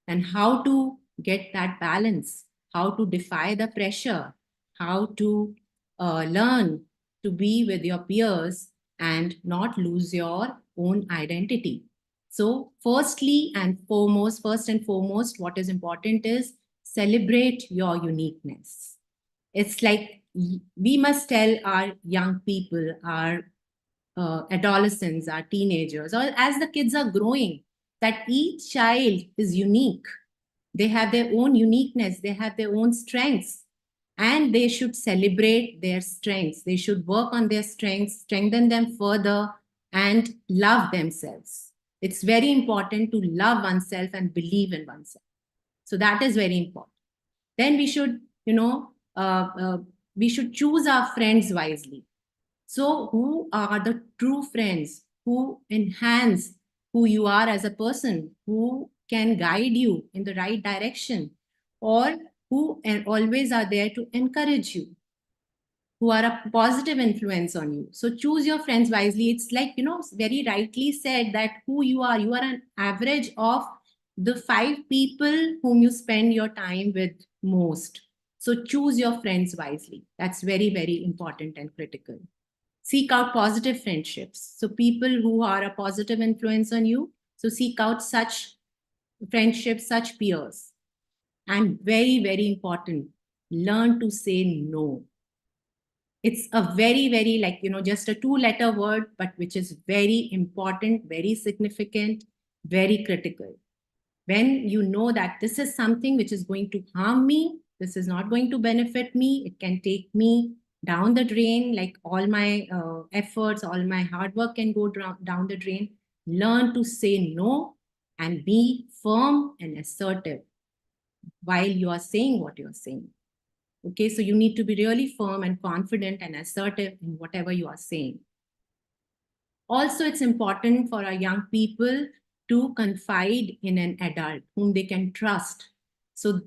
And how to get that balance, how to defy the pressure, how to learn to be with your peers and not lose your own identity. So first and foremost, what is important is celebrate your uniqueness. It's like we must tell our young people, our adolescents, our teenagers, or as the kids are growing, that each child is unique. They have their own uniqueness, they have their own strengths, and they should celebrate their strengths. They should work on their strengths, strengthen them further, and love themselves. It's very important to love oneself and believe in oneself. So that is very important. Then we should, we should choose our friends wisely. So who are the true friends who enhance who you are as a person, who can guide you in the right direction, or who always are there to encourage you, who are a positive influence on you? So choose your friends wisely. It's like, very rightly said that who you are an average of the 5 people whom you spend your time with most. So choose your friends wisely. That's very, very important and critical. Seek out positive friendships. So people who are a positive influence on you. So seek out such friendships, such peers. And very, very important, learn to say no. It's a very, very just a 2-letter word, but which is very important, very significant, very critical. When you know that this is something which is going to harm me, this is not going to benefit me, it can take me down the drain, like all my efforts, all my hard work can go down the drain. Learn to say no and be firm and assertive while you are saying what you're saying. Okay, so you need to be really firm and confident and assertive in whatever you are saying. Also, it's important for our young people to confide in an adult whom they can trust. So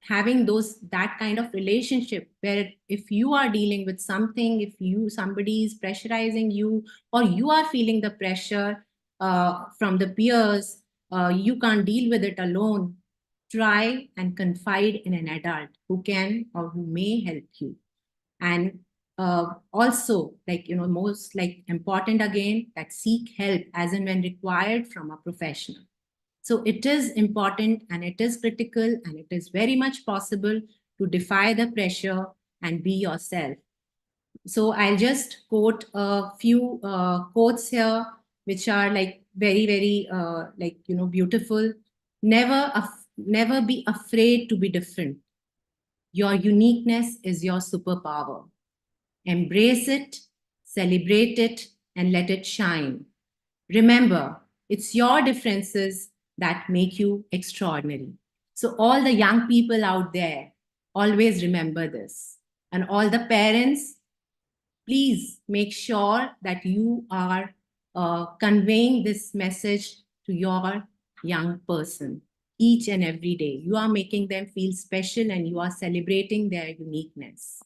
having that kind of relationship where if you are dealing with something, if somebody is pressurizing you, or you are feeling the pressure from the peers, you can't deal with it alone. Try and confide in an adult who can or who may help you. And also, most important again, that seek help as and when required from a professional. So it is important and it is critical and it is very much possible to defy the pressure and be yourself. So I'll just quote a few quotes here, which are very, very beautiful. Never be afraid to be different. Your uniqueness is your superpower. Embrace it, celebrate it, and let it shine. Remember, it's your differences that make you extraordinary. So all the young people out there, always remember this. And all the parents, please make sure that you are conveying this message to your young person each and every day. You are making them feel special and you are celebrating their uniqueness.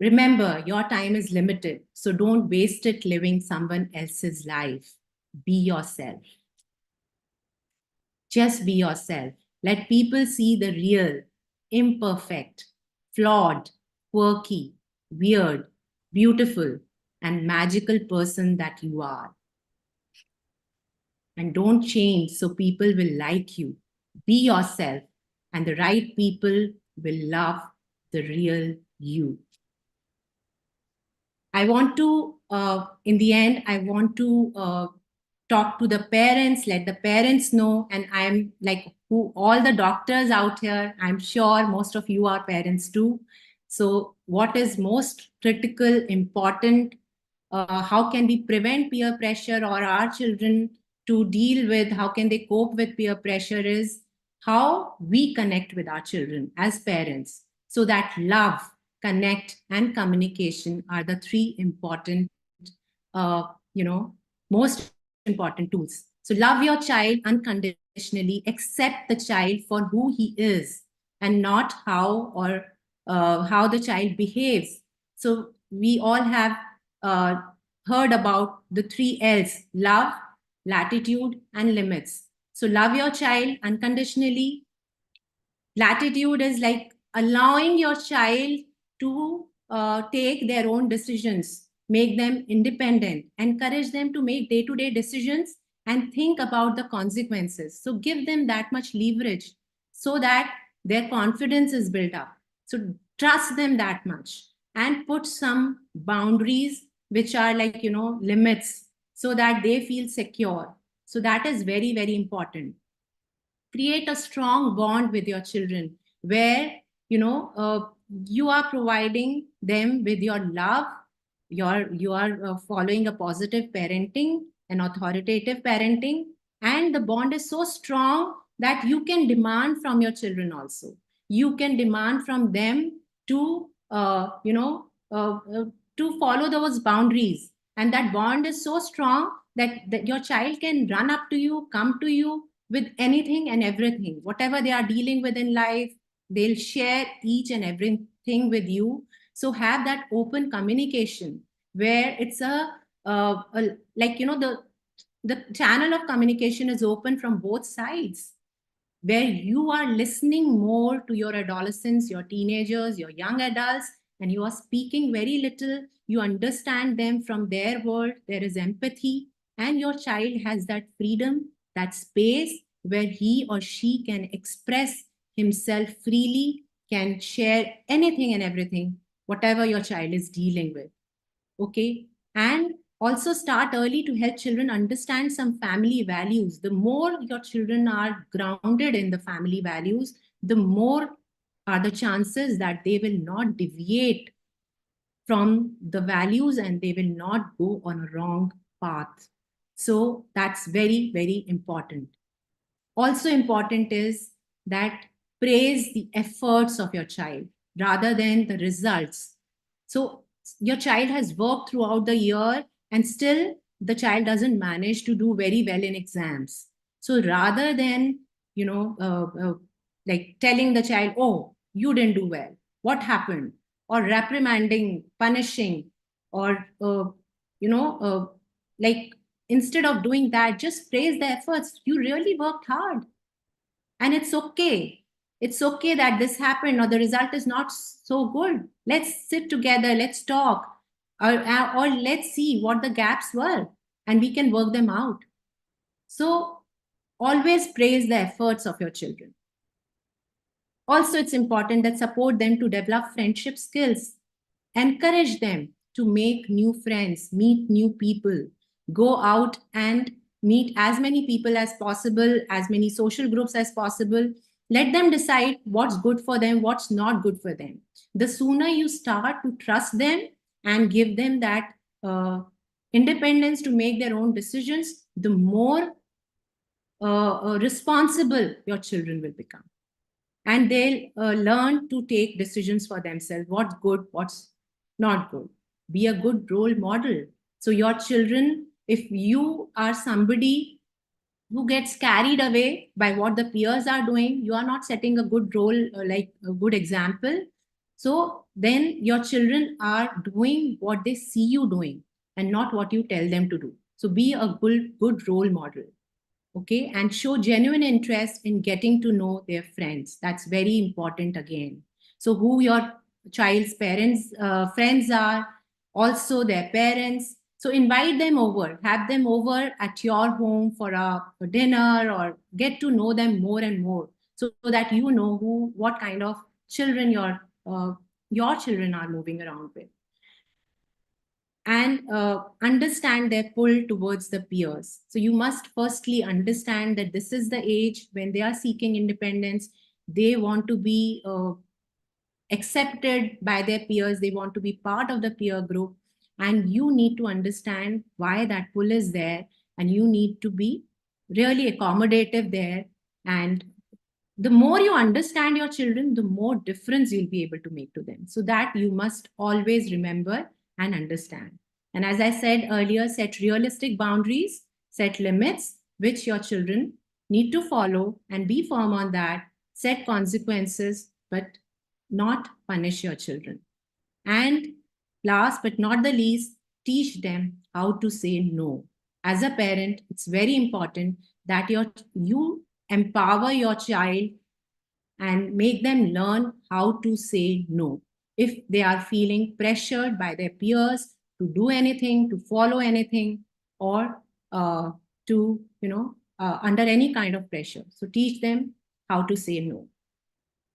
Remember, your time is limited, so don't waste it living someone else's life. Be yourself. Just be yourself. Let people see the real, imperfect, flawed, quirky, weird, beautiful, and magical person that you are. And don't change so people will like you. Be yourself, and the right people will love the real you. I want to, in the end, I want to talk to the parents, let the parents know, and I'm like all the doctors out here, I'm sure most of you are parents too. So what is most critical, important, how can we prevent peer pressure or our children to deal with, how can they cope with peer pressure is how we connect with our children as parents, so that love, connect, and communication are the three important, most important tools. So love your child unconditionally, accept the child for who he is and not how the child behaves. So we all have heard about the 3 L's: love, latitude, and limits. So love your child unconditionally. Latitude is like allowing your child to take their own decisions, make them independent, encourage them to make day-to-day decisions and think about the consequences. So give them that much leverage so that their confidence is built up. So trust them that much and put some boundaries which are like, limits, so that they feel secure. So that is very, very important. Create a strong bond with your children where you are providing them with your love, you are following a positive parenting, an authoritative parenting, and the bond is so strong that you can demand from your children also. You can demand from them to to follow those boundaries, and that bond is so strong that your child can run up to you, come to you with anything and everything, whatever they are dealing with in life, they'll share each and everything with you. So have that open communication where it's the channel of communication is open from both sides, where you are listening more to your adolescents, your teenagers, your young adults, and you are speaking very little. You understand them from their world. There is empathy, and your child has that freedom, that space where he or she can express himself freely, can share anything and everything, whatever your child is dealing with. Okay. And also start early to help children understand some family values. The more your children are grounded in the family values, the more are the chances that they will not deviate from the values and they will not go on a wrong path. So that's very, very important. Also important is that praise the efforts of your child rather than the results. So your child has worked throughout the year and still the child doesn't manage to do very well in exams. So rather than, like telling the child, oh, you didn't do well, what happened? Or reprimanding, punishing, or, like instead of doing that, just praise the efforts. You really worked hard. And it's okay. It's okay that this happened or the result is not so good. Let's sit together, let's talk, or let's see what the gaps were and we can work them out. So always praise the efforts of your children. Also, it's important that support them to develop friendship skills. Encourage them to make new friends, meet new people, go out and meet as many people as possible, as many social groups as possible. Let them decide what's good for them, what's not good for them. The sooner you start to trust them and give them that independence to make their own decisions, the more responsible your children will become. And they'll learn to take decisions for themselves. What's good, what's not good. Be a good role model. So your children, if you are somebody who gets carried away by what the peers are doing, you are not setting a good role, like a good example. So then your children are doing what they see you doing and not what you tell them to do. So be a good role model. Okay, and show genuine interest in getting to know their friends. That's very important again. So who your child's parents, friends are, also their parents. So invite them over, have them over at your home for a dinner, or get to know them more and more, so that you know what kind of children your children are moving around with. And understand their pull towards the peers. So you must firstly understand that this is the age when they are seeking independence. They want to be accepted by their peers. They want to be part of the peer group. And you need to understand why that pull is there. And you need to be really accommodative there. And the more you understand your children, the more difference you'll be able to make to them. So that you must always remember and understand. And as I said earlier, set realistic boundaries, set limits, which your children need to follow, and be firm on that. Set consequences, but not punish your children. And last but not the least, teach them how to say no. As a parent, it's very important that you empower your child and make them learn how to say no. If they are feeling pressured by their peers to do anything, to follow anything, or to, under any kind of pressure. So teach them how to say no.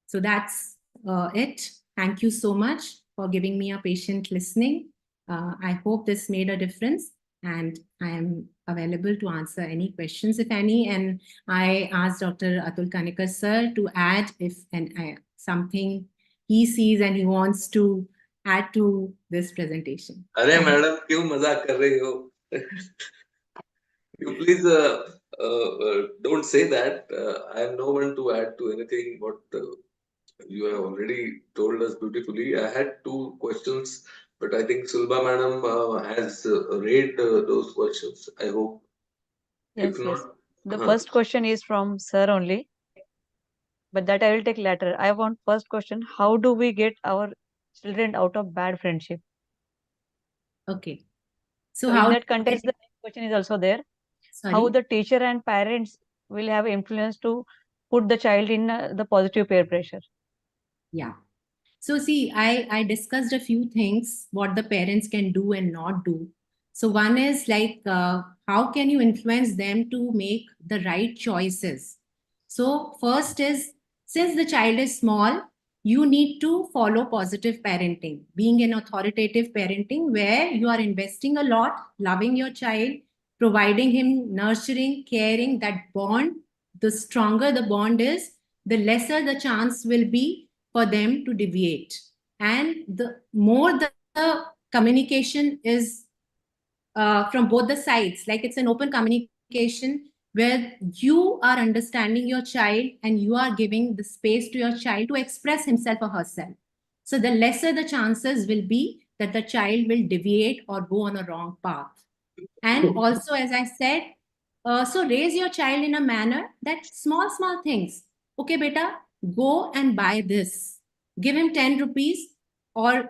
So that's it. Thank you so much for giving me a patient listening. I hope this made a difference, and I am available to answer any questions, if any. And I asked Dr. Atul Kanikar sir to add if something he sees and he wants to add to this presentation. अरे madam क्यों मजाक कर रही हो? You please don't say that. I am no one to add to anything what you have already told us beautifully. I had two questions, but I think Sulba madam has read those questions. I hope. Yes, If yes. not, The first question is from sir only, but that I will take later. I want first question: how do we get our children out of bad friendship? Okay. So So how in that context, the next question is also there. sorry? How the teacher and parents will have influence to put the child in the positive peer pressure. Yeah. So see, I discussed a few things, what the parents can do and not do. So one is like, how can you influence them to make the right choices? So first is, since the child is small, you need to follow positive parenting, being an authoritative parenting where you are investing a lot, loving your child, providing him nurturing, caring, that bond. The stronger the bond is, the lesser the chance will be for them to deviate. And the more the communication is from both the sides, like it's an open communication where you are understanding your child and you are giving the space to your child to express himself or herself. So the lesser the chances will be that the child will deviate or go on a wrong path. And also, as I said, so raise your child in a manner that small things. Okay, beta, go and buy this. Give him 10 rupees, or,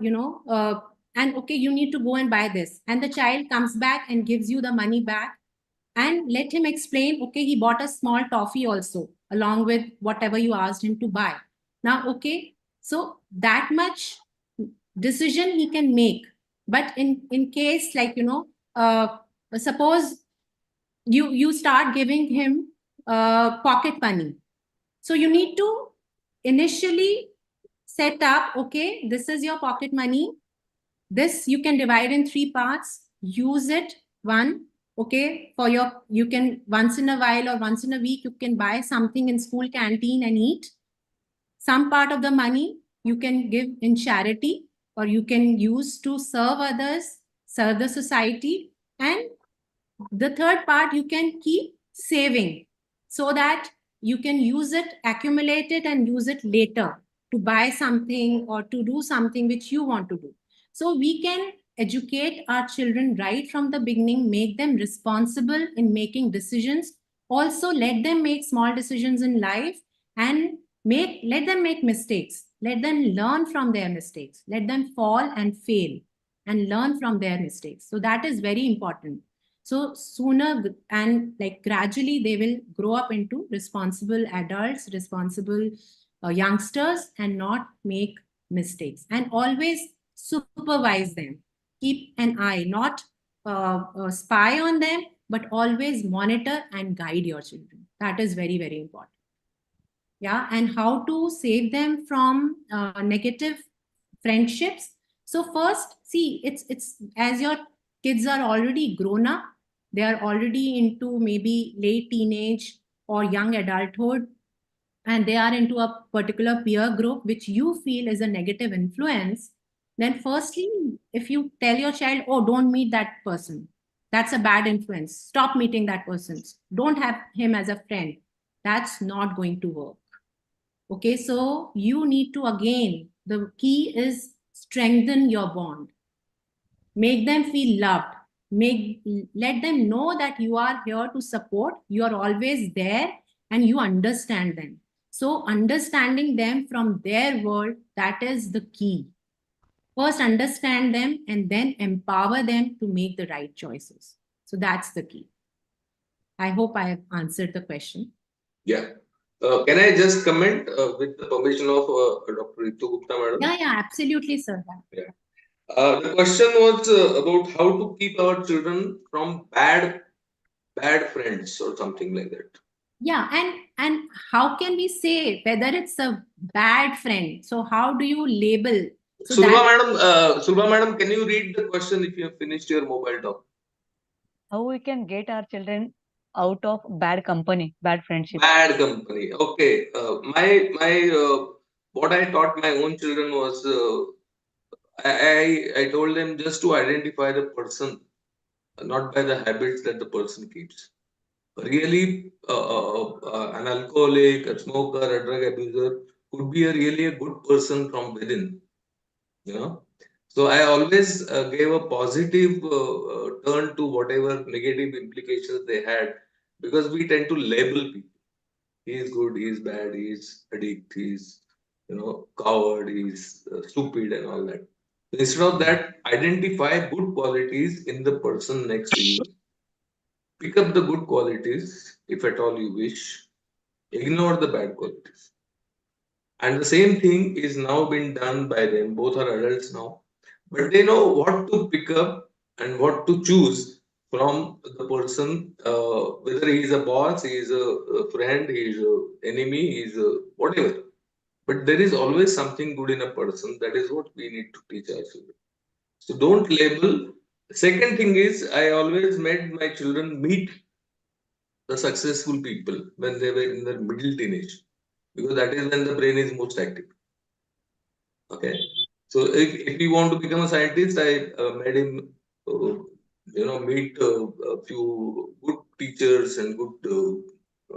and okay, you need to go and buy this. And the child comes back and gives you the money back. And let him explain, okay, he bought a small toffee also, along with whatever you asked him to buy. Now, okay, so that much decision he can make. But in case, like, suppose you start giving him pocket money. So you need to initially set up, okay, this is your pocket money. This you can divide in 3 parts. Use it. One, okay, for you can once in a while or once in a week, you can buy something in school canteen and eat. Some part of the money you can give in charity, or you can use to serve others, serve the society. And the third part you can keep saving. so that you can use it, accumulate it, and use it later to buy something or to do something which you want to do. So we can educate our children right from the beginning, make them responsible in making decisions. Also, let them make small decisions in life and let them make mistakes. Let them learn from their mistakes. Let them fall and fail and learn from their mistakes. So that is very important. So sooner and like gradually they will grow up into responsible adults, responsible youngsters, and not make mistakes. And always supervise them. Keep an eye, not spy on them, but always monitor and guide your children. That is very, very important. Yeah, and how to save them from negative friendships. So first, see, it's as your kids are already grown up, they are already into maybe late teenage or young adulthood, and they are into a particular peer group which you feel is a negative influence. Then firstly, if you tell your child, oh, don't meet that person, that's a bad influence, stop meeting that person, don't have him as a friend, that's not going to work. Okay, so you need to, again, the key is strengthen your bond. Make them feel loved. Let them know that you are here to support, you are always there, and you understand them. So understanding them from their world, that is the key. First understand them and then empower them to make the right choices. So that's the key. I hope I have answered the question. Yeah. Can I just comment with the permission of Dr. Ritu Gupta, madam? Yeah, absolutely, sir. The question was about how to keep our children from bad friends or something like that. Yeah, and how can we say whether it's a bad friend? So how do you label? So Sulba madam, can you read the question if you have finished your mobile talk? How we can get our children out of bad company, bad friendship? Bad company. Okay. What I taught my own children was I told them just to identify the person, not by the habits that the person keeps. Really, an alcoholic, a smoker, a drug abuser could be really a good person from within. You know, so I always gave a positive turn to whatever negative implications they had, because we tend to label people. He is good, he is bad, he is addict, he is coward, he is stupid, and all that. Instead of that, identify good qualities in the person next to you. Pick up the good qualities, if at all you wish. Ignore the bad qualities. And the same thing is now being done by them. Both are adults now. But they know what to pick up and what to choose from the person, whether he is a boss, he is a friend, he is an enemy, he is a whatever. But there is always something good in a person. That is what we need to teach our children. So don't label. Second thing is, I always made my children meet the successful people when they were in their middle teenage, because that is when the brain is most active. Okay, so if you want to become a scientist, I made him meet a few good teachers and good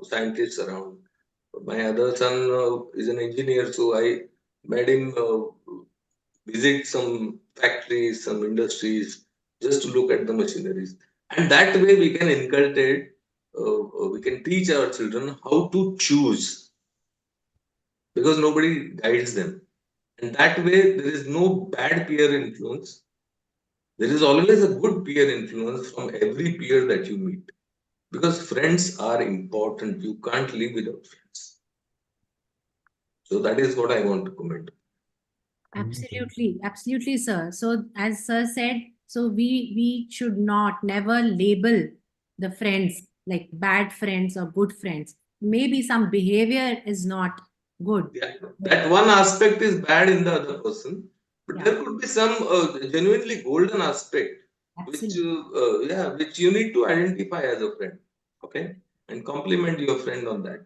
scientists around. My other son is an engineer, so I made him visit some factories, some industries, just to look at the machineries. And that way we can inculcate, we can teach our children how to choose, because nobody guides them. And that way there is no bad peer influence. There is always a good peer influence from every peer that you meet. Because friends are important. You can't live without friends. So that is what I want to comment. Absolutely, sir. So as sir said, so we should never label the friends like bad friends or good friends. Maybe some behavior is not good. Yeah, that one aspect is bad in the other person, but Yeah. there could be some genuinely golden aspect, Absolutely. which you need to identify as a friend, okay, and compliment your friend on that.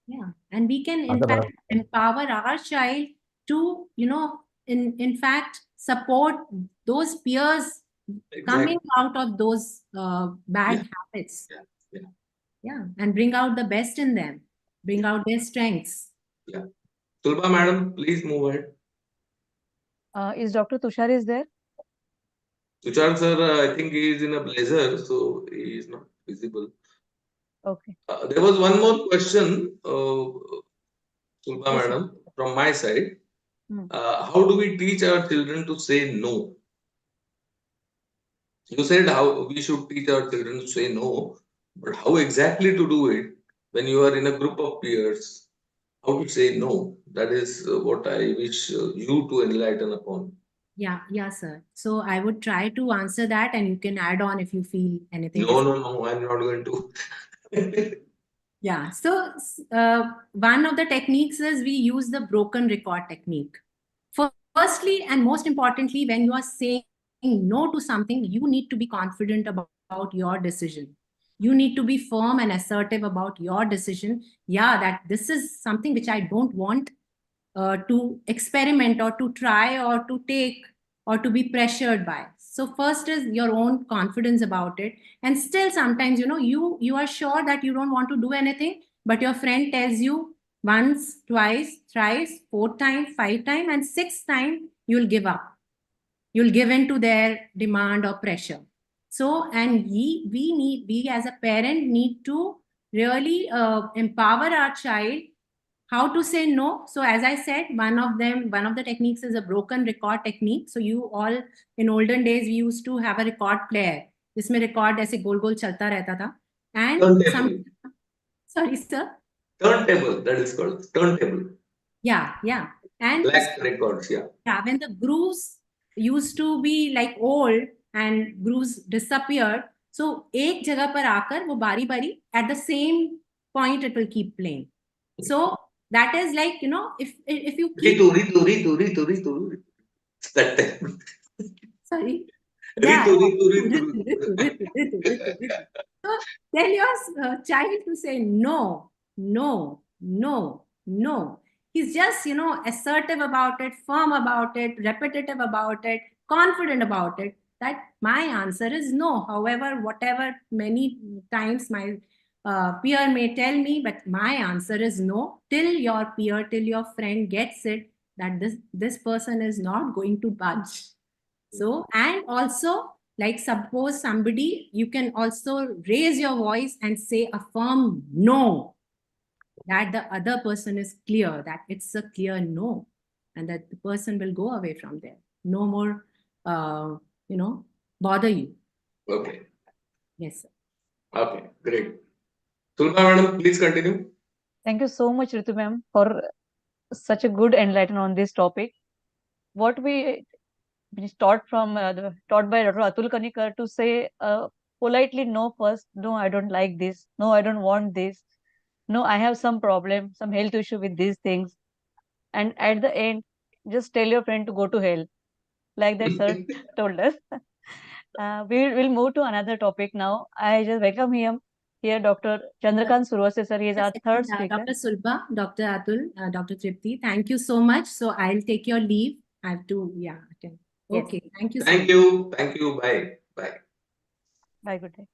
Yeah, and we can in fact empower our child to, in fact, support those peers coming out of those bad habits. Yeah. Yeah, and bring out the best in them, bring out their strengths. Sulba madam, please move ahead. Is Dr. Tushar is there? Tushar sir, I think he is in a blazer, so he is not visible. Okay. There was one more question, Sulba Yes, sir. madam, from my side. Hmm. How do we teach our children to say no? You said how we should teach our children to say no, but how exactly to do it when you are in a group of peers? How to say no? That is what I wish you to enlighten upon. Yeah, sir. So I would try to answer that, and you can add on if you feel anything No, is. no, I'm not going to. Yeah. So one of the techniques is we use the broken record technique. Firstly, and most importantly, when you are saying no to something, you need to be confident about your decision. You need to be firm and assertive about your decision. Yeah, that this is something which I don't want to experiment or to try or to take or to be pressured by. So first is your own confidence about it. And still sometimes, you are sure that you don't want to do anything, but your friend tells you once, twice, thrice, fourth time, five time, and sixth time, you'll give up. You'll give in to their demand or pressure. So, and we as a parent need to really empower our child how to say no. So as I said, one of the techniques is a broken record technique. So you all, in olden days, we used to have a record player. जिसमें record ऐसे गोल गोल चलता रहता था. And some, Turntable. sorry, sir. Turntable, that is called. Turntable. Yeah. And Black records, yeah. when the grooves used to be like old and grooves disappeared, so एक जगह पर आकर वो बारी बारी at the same point it will keep playing. So that is like, if you keep. Ritu. It's that time. Sorry. Yeah. Ritu. So tell your child to say no, no, no, no. He's just, assertive about it, firm about it, repetitive about it, confident about it. That my answer is no. However, whatever many times my peer may tell me, but my answer is no. Till your peer, till your friend gets it that this person is not going to budge. So, and also, like suppose somebody, you can also raise your voice and say a firm no, that the other person is clear, that it's a clear no, and that the person will go away from there. No more, bother you. Okay. Yes, sir. Okay, great. Sulba madam, please continue. Thank you so much, Ritu ma'am, for such a good enlightenment on this topic. What we taught by Dr. Atul Kanikar to say politely no first. No, I don't like this. No, I don't want this. No, I have some problem, some health issue with these things. And at the end, just tell your friend to go to hell, like that sir told us. We will move to another topic now. I just welcome him here, Dr. Chandrakant Survase sir. He is our third speaker. Dr. Sulba, Dr. Atul, Dr. Tripti, thank you so much. So I'll take your leave. I have to, attend. Yes. Okay, thank you so Thank much. you. Thank you. Bye. Bye. Bye, good day.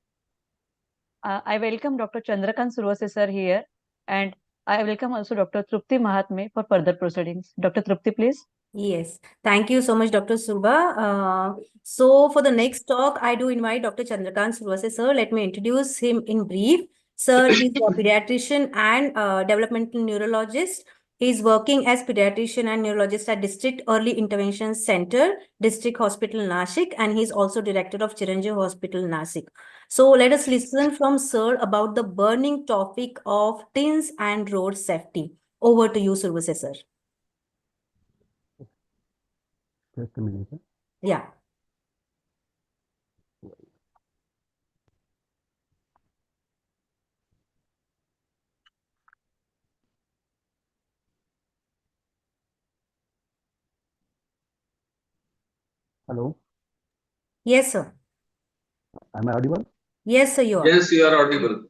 I welcome Dr. Chandrakant Survase sir here, and I welcome also Dr. Trupti Mahatme for further proceedings. Dr. Trupti, please. Yes, thank you so much, Dr. Surba. So for the next talk, I do invite Dr. Chandrakant Survase, sir. Let me introduce him in brief. Sir is a pediatrician and developmental neurologist. He's working as pediatrician and neurologist at District Early Intervention Center, District Hospital Nashik, and he's also director of Chiranjeev Hospital Nashik. So let us listen from sir about the burning topic of teens and road safety. Over to you, Survase, sir. Just a minute. Yeah. Hello, Yes, sir. am I audible? Yes, sir, you are. Yes, you are audible.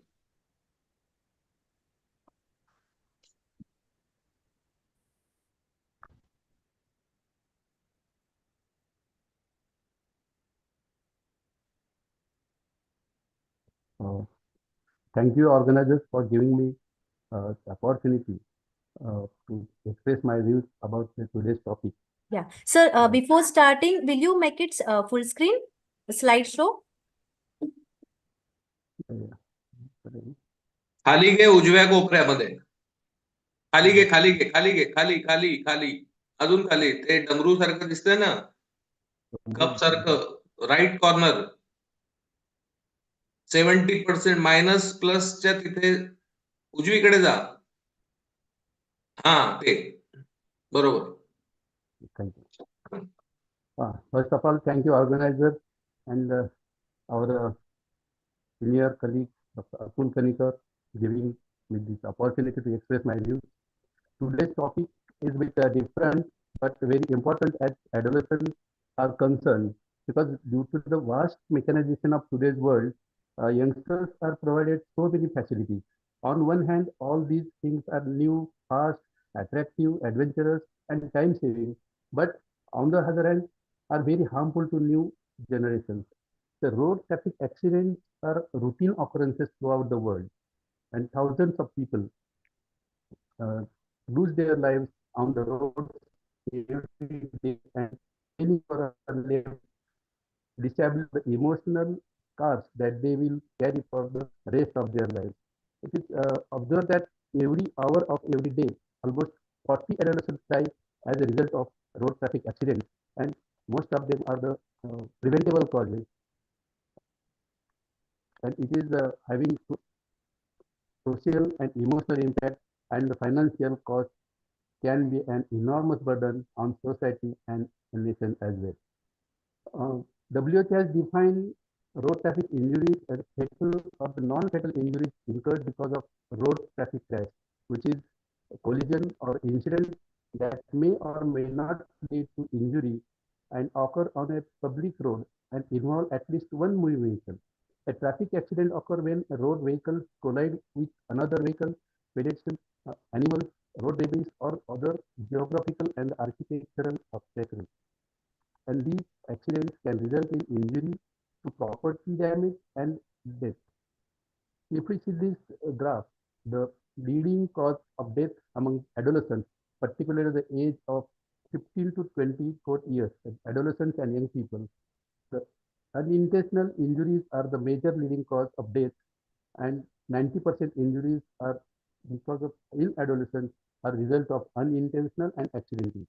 Uh, thank you organizers for giving me the opportunity to express my views about today's topic. Yeah. Sir, before starting, will you make it full screen slideshow? खाली घे उजव्या कोपऱ्यामध्ये खाली घे खाली घे खाली घे खाली खाली खाली अजून खाली ते डमरू सारखं दिसतंय ना कप सारखं राईट कॉर्नर 70% मायनस प्लसच्या तिथे उजवीकडे जा हा ते बरोबर Thank you. First of all, thank you organizers and our senior colleague Dr. Atul Kanikar giving me this opportunity to express my views. Today's topic is a bit different but very important as adolescents are concerned, because due to the vast mechanization of today's world, youngsters are provided so many facilities. On one hand, all these things are new, fast, attractive, adventurous, and time-saving, but on the other hand, are very harmful to new generations. The road traffic accidents are routine occurrences throughout the world, and thousands of people lose their lives on the road every day, and many are left disabled the emotional scars that they will carry for the rest of their lives. It is observed that every hour of every day, almost 40 adolescents die as a result of road traffic accidents, and most of them are the preventable causes. And it is having social and emotional impact, and the financial cost can be an enormous burden on society and nation as well. WHO has defined road traffic injuries as fatal or non-fatal injuries incurred because of road traffic crash, which is a collision or incident that may or may not lead to injury and occur on a public road and involve at least one moving vehicle. A traffic accident occurs when a road vehicle collides with another vehicle, pedestrians, animals, road debris, or other geographical and architectural obstacles. And these accidents can result in injury to property damage and death. If we see this graph, the leading cause of death among adolescents, particularly the age of 15 to 24 years, adolescents and young people, the unintentional injuries are the major leading cause of death, and 90% injuries are because of in adolescents are result of unintentional and accidental.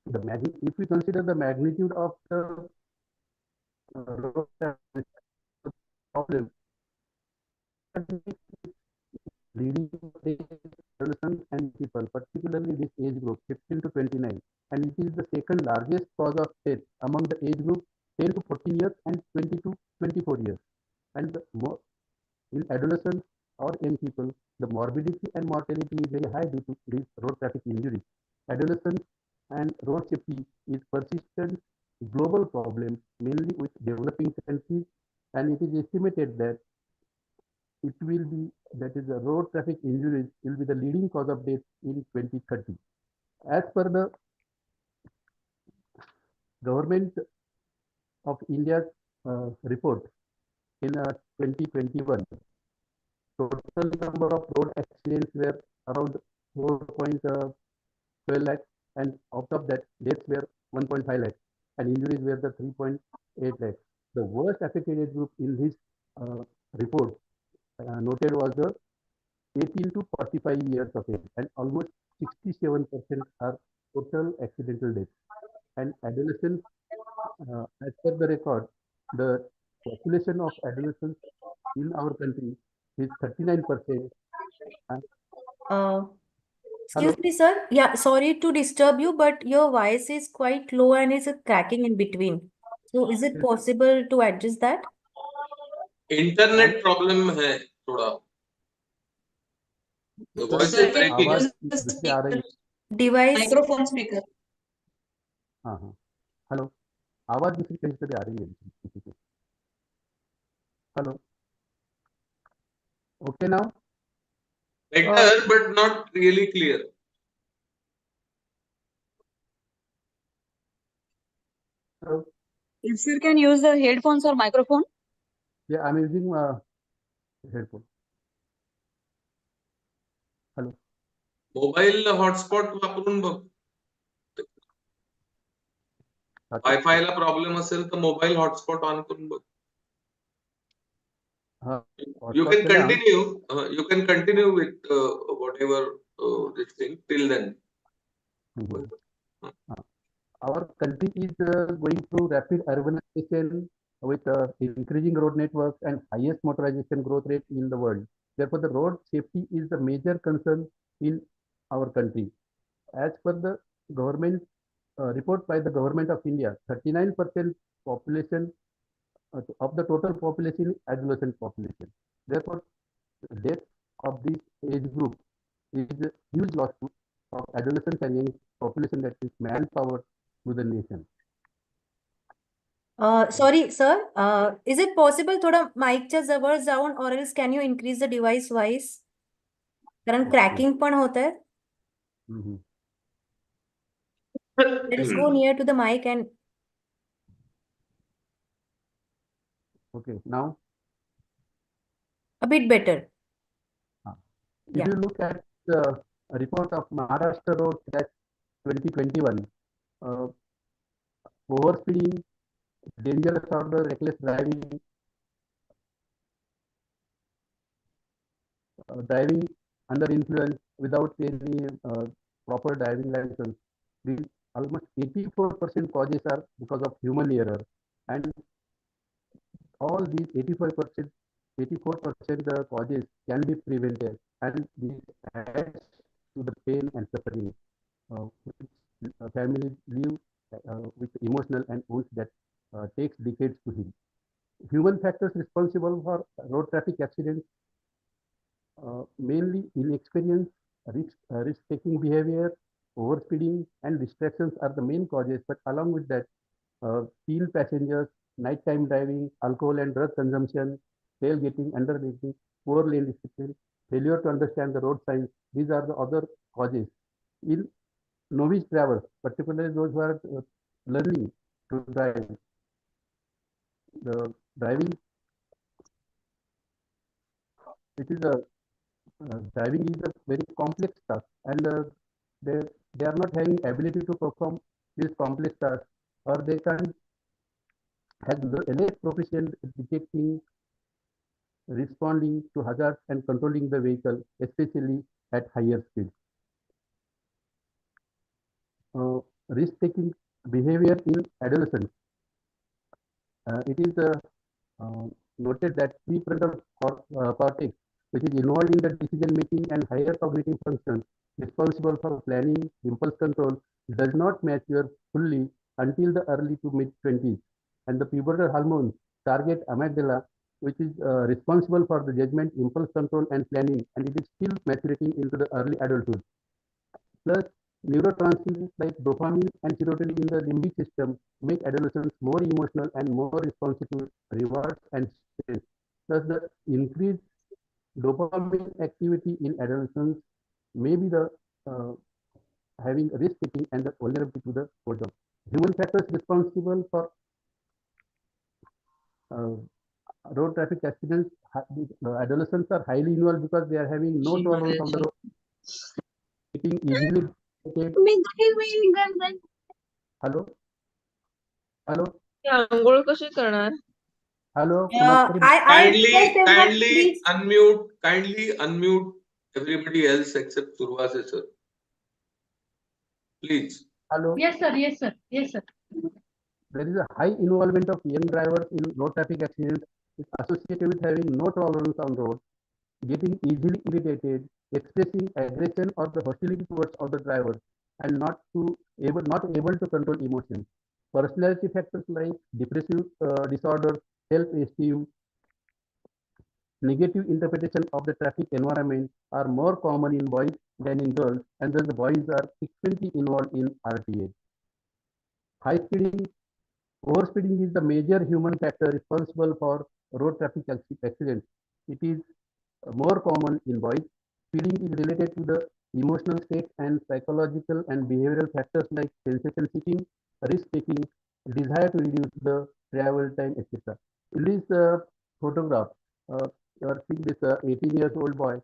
If we consider the magnitude of the road problem, leading adolescents and people, particularly this age group 15 to 29, and it is the second largest cause of death among the age group 10 to 14 years and 20 to 24 years. And more in adolescents or young people, the morbidity and mortality is very high due to these road traffic injuries. Adolescents and road safety is persistent global problem, mainly with developing countries, and it is estimated that it will be, that is the road traffic injuries will be the leading cause of death in 2030. As per the government of India's report in 2021, total number of road accidents were around 4.12 lakhs, and out of that, deaths were 1.5 lakhs, and injuries were the 3.8 lakhs. The worst affected age group in this report noted was the 18 to 45 years of age, and almost 67% are total accidental deaths. And adolescents, as per the record, the population of adolescents in our country is 39%. Excuse me, sir. Yeah, sorry to disturb you, but your voice is quite low and is cracking in between. So, is it possible to adjust that? Internet problem है थोड़ा The voice is breaking. आवाज दूसरी आ रही है. Device. Microphone speaker. हाँ हाँ. Hello. आवाज दूसरी कहीं से भी आ रही है किसी की. Hello. Okay now. Better, but not really clear. Hello. If you can use the headphones or microphone. Yeah, I'm using headphone. Hello. Mobile hotspot वापरून बघ. अच्छा. वायफाय ला प्रॉब्लेम असेल तर मोबाईल हॉटस्पॉट ऑन करून बघ. हा, You hotspot can केला. continue. You can continue with whatever this thing till then. Mhm. Our country is going through rapid urbanization with increasing road networks and highest motorization growth rate in the world. Therefore, the road safety is the major concern in our country. As per the government report by the government of India, 39% population of the total population is adolescent population. Therefore, the death of this age group is a huge loss of adolescents and young population, that is manpower to the nation. Sorry, sir. Is it possible थोडं माईकच्या जवळ जाऊन or else can you increase the device voice? कारण Okay. cracking पण होत आहे. Mhm. Let's go near to the mic and Okay, now a bit better. if Yeah. you look at the report of Maharashtra Road Crash 2021, overspeeding, dangerous order, reckless driving, driving under influence without any proper driving license. These almost 84% causes are because of human error, and all these 85%, 84% causes can be prevented, and this adds to the pain and suffering which families live with emotional and wounds that takes decades to heal. Human factors responsible for road traffic accidents, mainly inexperience, risk-taking behavior, overspeeding, and distractions are the main causes. But along with that, teen passengers, nighttime driving, alcohol and drug consumption, tailgating, undergating, poor lane discipline, failure to understand the road signs, these are the other causes. In novice drivers, particularly those who are learning to drive, the driving, it is a driving is a very complex task, and they are not having ability to perform this complex task, or they can have less proficient detecting, responding to hazards, and controlling the vehicle, especially at higher speeds. Risk-taking behavior in adolescents. It is noted that prefrontal cortex, which is involved in the decision making and higher cognitive functions responsible for planning, impulse control, does not mature fully until the early to mid 20s. And the pubertal hormones target amygdala, which is responsible for the judgment, impulse control, and planning, and it is still maturating into the early adulthood. Plus, neurotransmitters like dopamine and serotonin in the limbic system make adolescents more emotional and more responsive to rewards and stress. Thus, the increased dopamine activity in adolescents may be the having risk taking and the vulnerability to the boredom. Human factors responsible for road traffic accidents. Adolescents are highly involved because they are having no tolerance on the road, getting easily. Hello. Hello. आंघोळ कशी करणार? Hello. I request everyone, please. Kindly unmute everybody else except Survase sir. Please. Hello. Yes, sir. Yes, sir. Yes, sir. There is a high involvement of young drivers in road traffic accidents. It's associated with having no tolerance on road, getting easily irritated, expressing aggression or the hostility towards other drivers, and not able to control emotions. Personality factors like depressive disorder, self-esteem, negative interpretation of the traffic environment are more common in boys than in girls, and thus the boys are frequently involved in RTA. High speeding, overspeeding is the major human factor responsible for road traffic accidents. It is more common in boys. Speeding is related to the emotional state and psychological and behavioral factors like sensation seeking, risk taking, desire to reduce the travel time, etc. In this photograph, are seeing this 18 years old boy.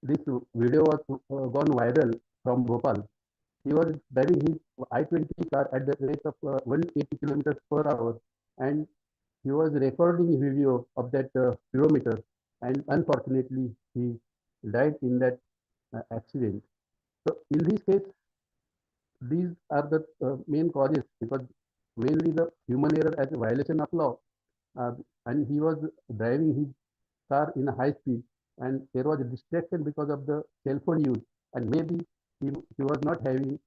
This video was gone viral from Bhopal. He was driving his I-20 car at the rate of 180 kilometers per hour, and he was recording a video of that speedometer, and unfortunately he died in that accident. So in this case, these are the main causes, because mainly the human error as a violation of law, uh, and he was driving his car in a high speed, and there was a distraction because of the cell phone use, and maybe he was not having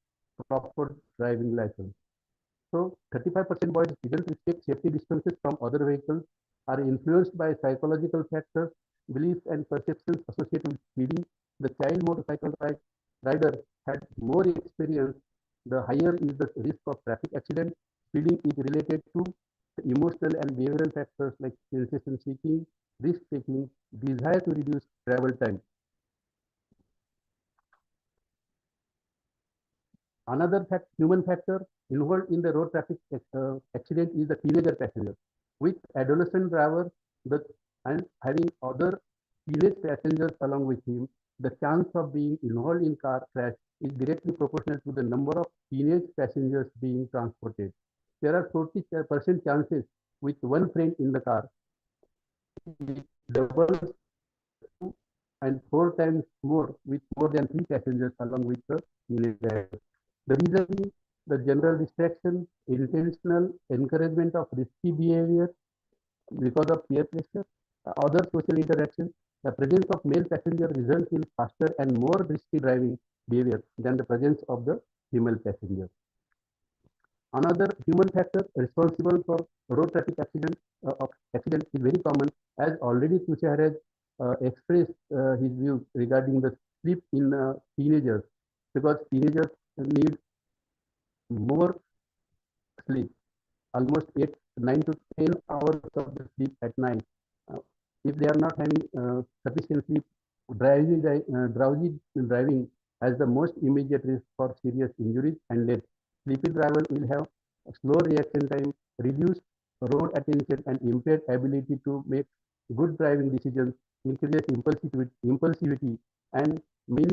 proper driving license. So 35% boys didn't respect safety distances from other vehicles, are influenced by psychological factors, beliefs and perceptions associated with speeding. The child motorcycle rider had more experience, the higher is the risk of traffic accident. Speeding is related to emotional and behavioral factors like sensation seeking, risk taking, desire to reduce travel time. Another human factor involved in the road traffic accident is the teenager passenger. With adolescent driver and having other teenage passengers along with him, the chance of being involved in car crash is directly proportional to the number of teenage passengers being transported. There are 40% chances with one friend in the car. It doubles and 4 times more with more than 3 passengers along with the teenage driver. The reason is the general distraction, intentional encouragement of risky behavior because of peer pressure, other social interactions. The presence of male passenger results in faster and more risky driving behavior than the presence of the female passenger. Another human factor responsible for road traffic accident is very common, as already Tushar has expressed his views regarding the sleep in teenagers, because teenagers need more sleep, almost 9 to 10 hours of the sleep at night. If they are not having sufficient sleep, drowsy driving has the most immediate risk for serious injuries and death. Sleepy driver will have a slow reaction time, reduced road attention, and impaired ability to make good driving decisions, increases impulsivity, and may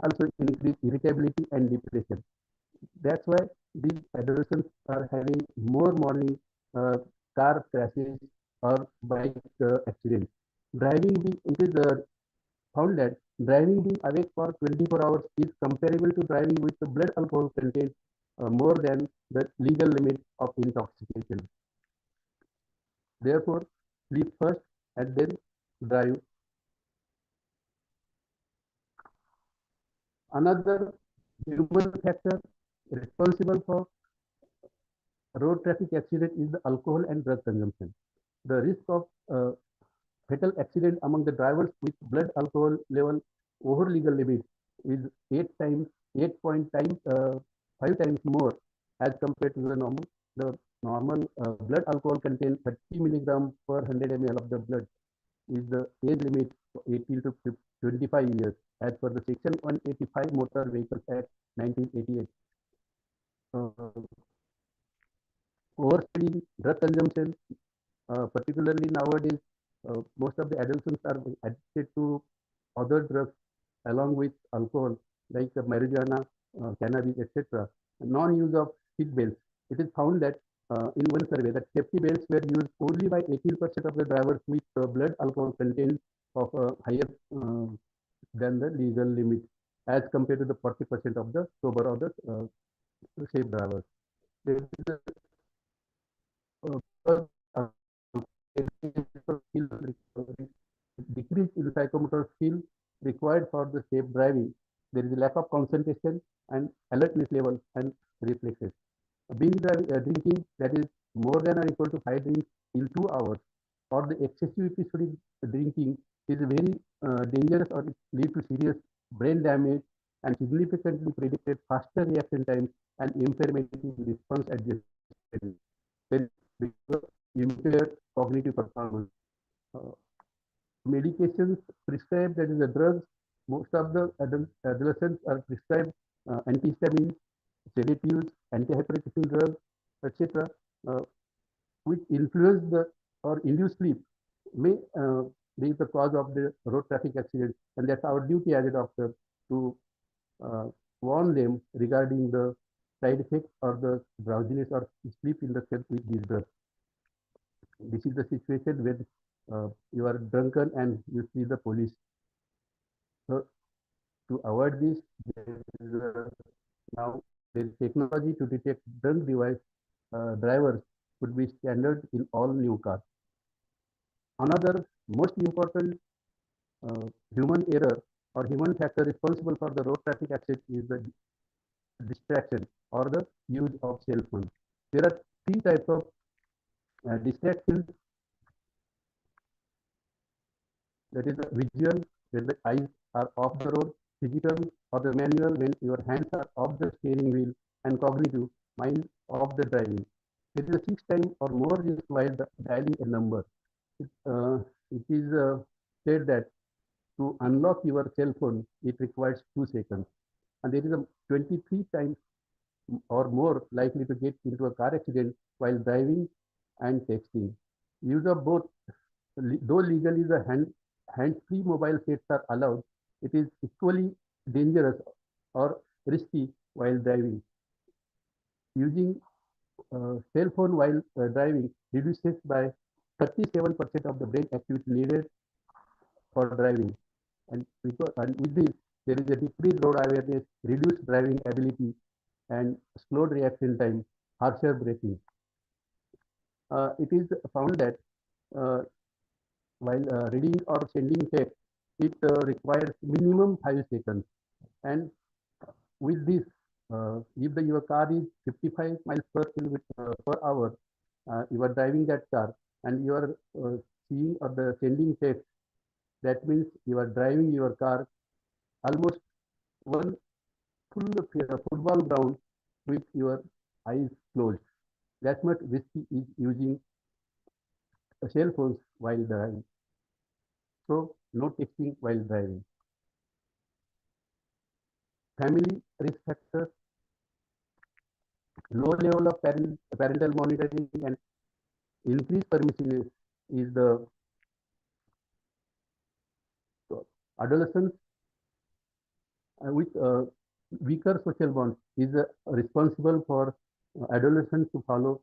also increase irritability and depression. That's why these adolescents are having more morning car crashes or bike accidents. It is found that driving being awake for 24 hours is comparable to driving with the blood alcohol content more than the legal limit of intoxication. Therefore, sleep first and then drive. Another human factor responsible for road traffic accident is the alcohol and drug consumption. The risk of fatal accident among the drivers with blood alcohol level over legal limit is 5 times more as compared to the normal. The normal blood alcohol contains 30 milligram per 100 ml of the blood is the age limit for 18 to 25 years as per the Section 185 Motor Vehicles Act 1988. Overspeeding, drug consumption, particularly nowadays, most of the adolescents are addicted to other drugs along with alcohol, like marijuana, cannabis, etc. Non-use of seat belts. It is found that in one survey that safety belts were used only by 18% of the drivers with blood alcohol content of higher than the legal limit, as compared to the 40% of the sober or the safe drivers. There is a decrease in psychomotor skill required for the safe driving. There is a lack of concentration and alertness level and reflexes. Binge drinking, that is more than or equal to 5 drinks in 2 hours, or the excessive episodic drinking is very dangerous, or it lead to serious brain damage and significantly predicted faster reaction time and impairment in response adjustment. Impaired cognitive performance. Medications prescribed, that is the drugs, most of the adolescents are prescribed antihistamines, sedatives, antihypertensive drugs, etc., which influence the or induce sleep, may this is the cause of the road traffic accident, and that's our duty as a doctor to warn them regarding the side effects or the drowsiness or sleep in the cell with these drugs. This is the situation when you are drunken and you see the police. So to avoid this, now there is technology to detect drunk device drivers would be standard in all new cars. Another most important human error or human factor responsible for the road traffic accident is the distraction or the use of cell phone. There are three types of distractions. That is the visual, when the eyes are off the road, physical or the manual, when your hands are off the steering wheel, and cognitive, mind off the driving. There is a 6 times or more risk while dialing a number. It is said that to unlock your cell phone, it requires 2 seconds. And there is a 23 times or more likely to get into a car accident while driving and texting. Use of both, though legally the hands-free mobile sets are allowed, it is equally dangerous or risky while driving. Using cell phone while driving reduces by 37% of the brain activity needed for driving. And with this, there is a decreased road awareness, reduced driving ability, and slowed reaction time, harsher braking. It is found that while reading or sending text, it requires minimum 5 seconds. And with this, if your car is 55 miles per hour, you are driving that car and you are seeing or the sending text, that means you are driving your car almost one full football ground with your eyes closed. That much risky is using cell phones while driving. So no texting while driving. Family risk factors, low level of parental monitoring and increased permissiveness is the adolescents with weaker social bonds is responsible for adolescents to follow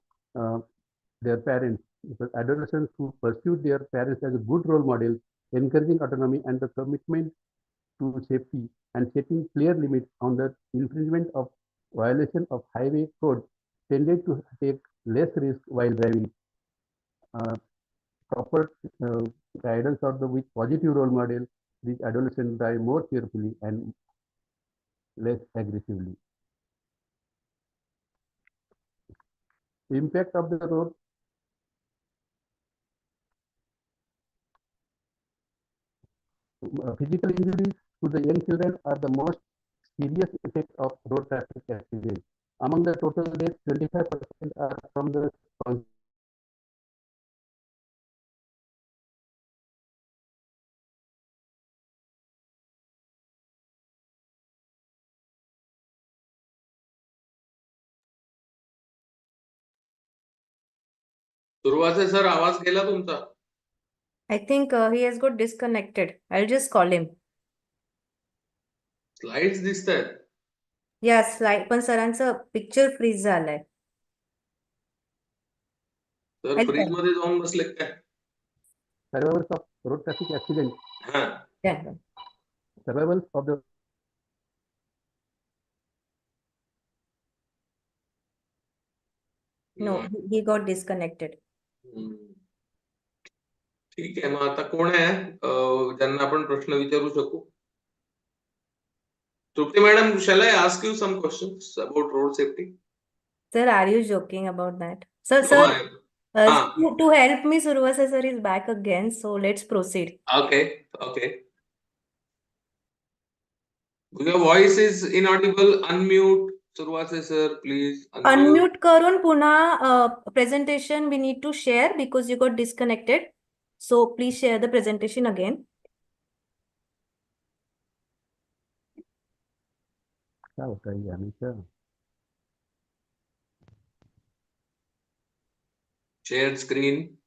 their parents, because adolescents who pursue their parents as a good role model, encouraging autonomy and the commitment to safety and setting clear limits on the infringement of violation of highway code tended to take less risk while driving. Proper guidance or with positive role model, these adolescents drive more carefully and less aggressively. The impact of the road. Physical injuries to the young children are the most serious effect of road traffic accidents. Among the total deaths, 25% are from the सुरुवात sir आवाज गेला तुमचा. I think he has got disconnected. I'll just call him. Slides दिसतायत. Yeah, slide पण सरांचं picture freeze झालंय. Sir I'll freeze call. मध्ये जाऊन बसले काय? survivors of road traffic accident. Yeah. Survivors of the No, he got disconnected. ठीक आहे, मग आता कोण आहे ज्यांना आपण प्रश्न विचारू शकू? तृप्ती madam, shall I ask you some questions about road safety? Sir, are you joking about that? Sir, No, sir, to help me, Survasa sir is back again, so let's proceed. Okay. Your voice is inaudible. Unmute. Survase sir, please Unmute करून पुन्हा presentation we need to share because you got disconnected. So please share the presentation again. क्या होता है ये हमेशा? Shared screen.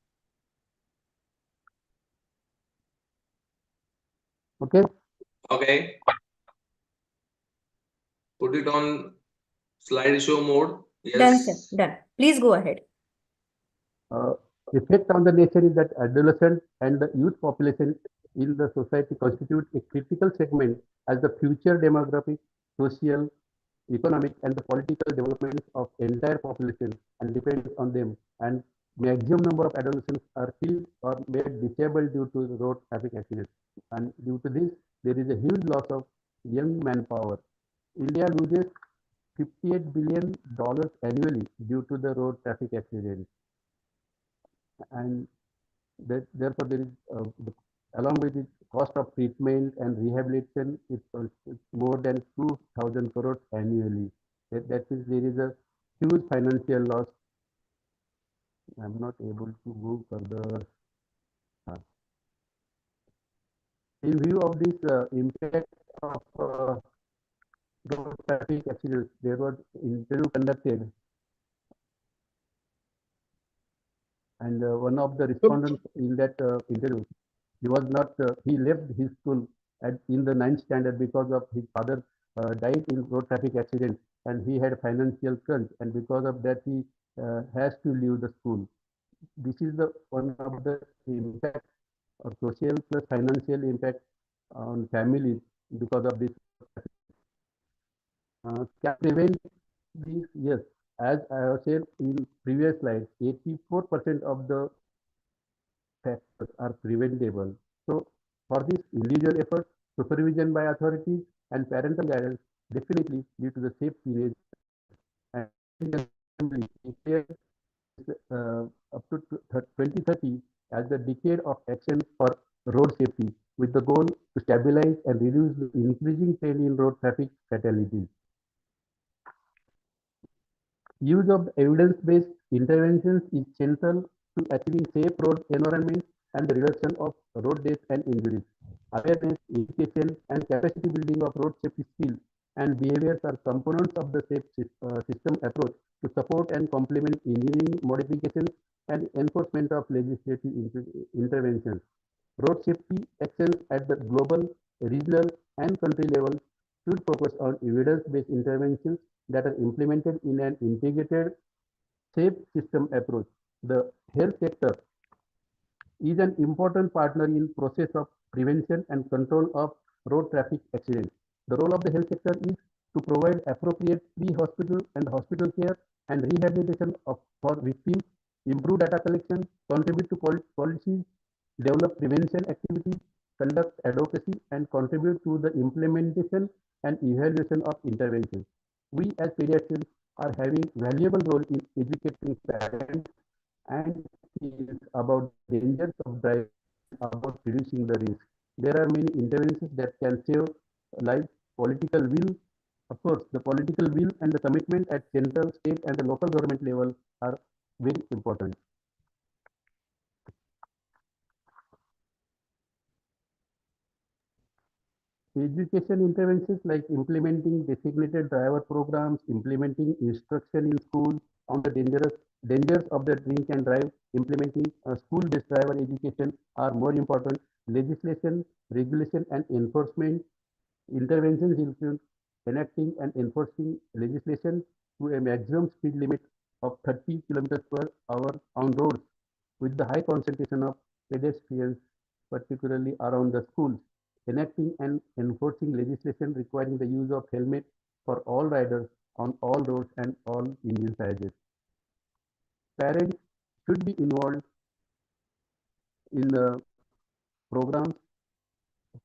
Okay. Okay. Put it on slideshow mode. Done, sir. Yes. Done. Please go ahead. Effect on the nature is that adolescent and the youth population in the society constitute a critical segment as the future demographic, social, economic, and the political development of entire population and depends on them. And maximum number of adolescents are killed or made disabled due to road traffic accidents. And due to this, there is a huge loss of young manpower. India loses $58 billion annually due to the road traffic accidents. And therefore, there is along with the cost of treatment and rehabilitation, it's more than 2,000 crores annually. That is, there is a huge financial loss. I'm not able to go further. In view of this impact of road traffic accidents, there was interview conducted, and one of the respondents in that interview, he was not. He left his school in the 9th standard because of his father died in road traffic accident, and he had financial crunch, and because of that he has to leave the school. This is the one of the impact of social plus financial impact on families because of this. Can prevent these? Yes, as I have said in previous slides, 84% of the factors are preventable. So for this individual effort, supervision by authorities and parental guidance definitely lead to the safe teenage and assembly declared up to 2030 as the decade of action for road safety with the goal to stabilize and reduce the increasing trend in road traffic fatalities. Use of evidence-based interventions is central to achieving safe road environment and the reduction of road deaths and injuries. Awareness, education, and capacity building of road safety skills and behaviors are components of the safe system approach to support and complement engineering modifications and enforcement of legislative interventions. Road safety actions at the global, regional, and country level should focus on evidence-based interventions that are implemented in an integrated, safe system approach. The health sector is an important partner in process of prevention and control of road traffic accidents. The role of the health sector is to provide appropriate pre-hospital and hospital care and rehabilitation for victims, improve data collection, contribute to policies, develop prevention activities, conduct advocacy, and contribute to the implementation and evaluation of interventions. We as pediatricians are having valuable role in educating parents and kids about dangers of driving, about reducing the risk. There are many interventions that can save lives. Political will, of course, the political will and the commitment at central, state, and the local government level are very important. Education interventions like implementing designated driver programs, implementing instruction in schools on the dangers of the drink and drive, implementing school-based driver education are more important. Legislation, regulation, and enforcement interventions include enacting and enforcing legislation to a maximum speed limit of 30 kilometers per hour on roads with the high concentration of pedestrians, particularly around the schools. Enacting and enforcing legislation requiring the use of helmet for all riders on all roads and all engine sizes. Parents should be involved in the programs,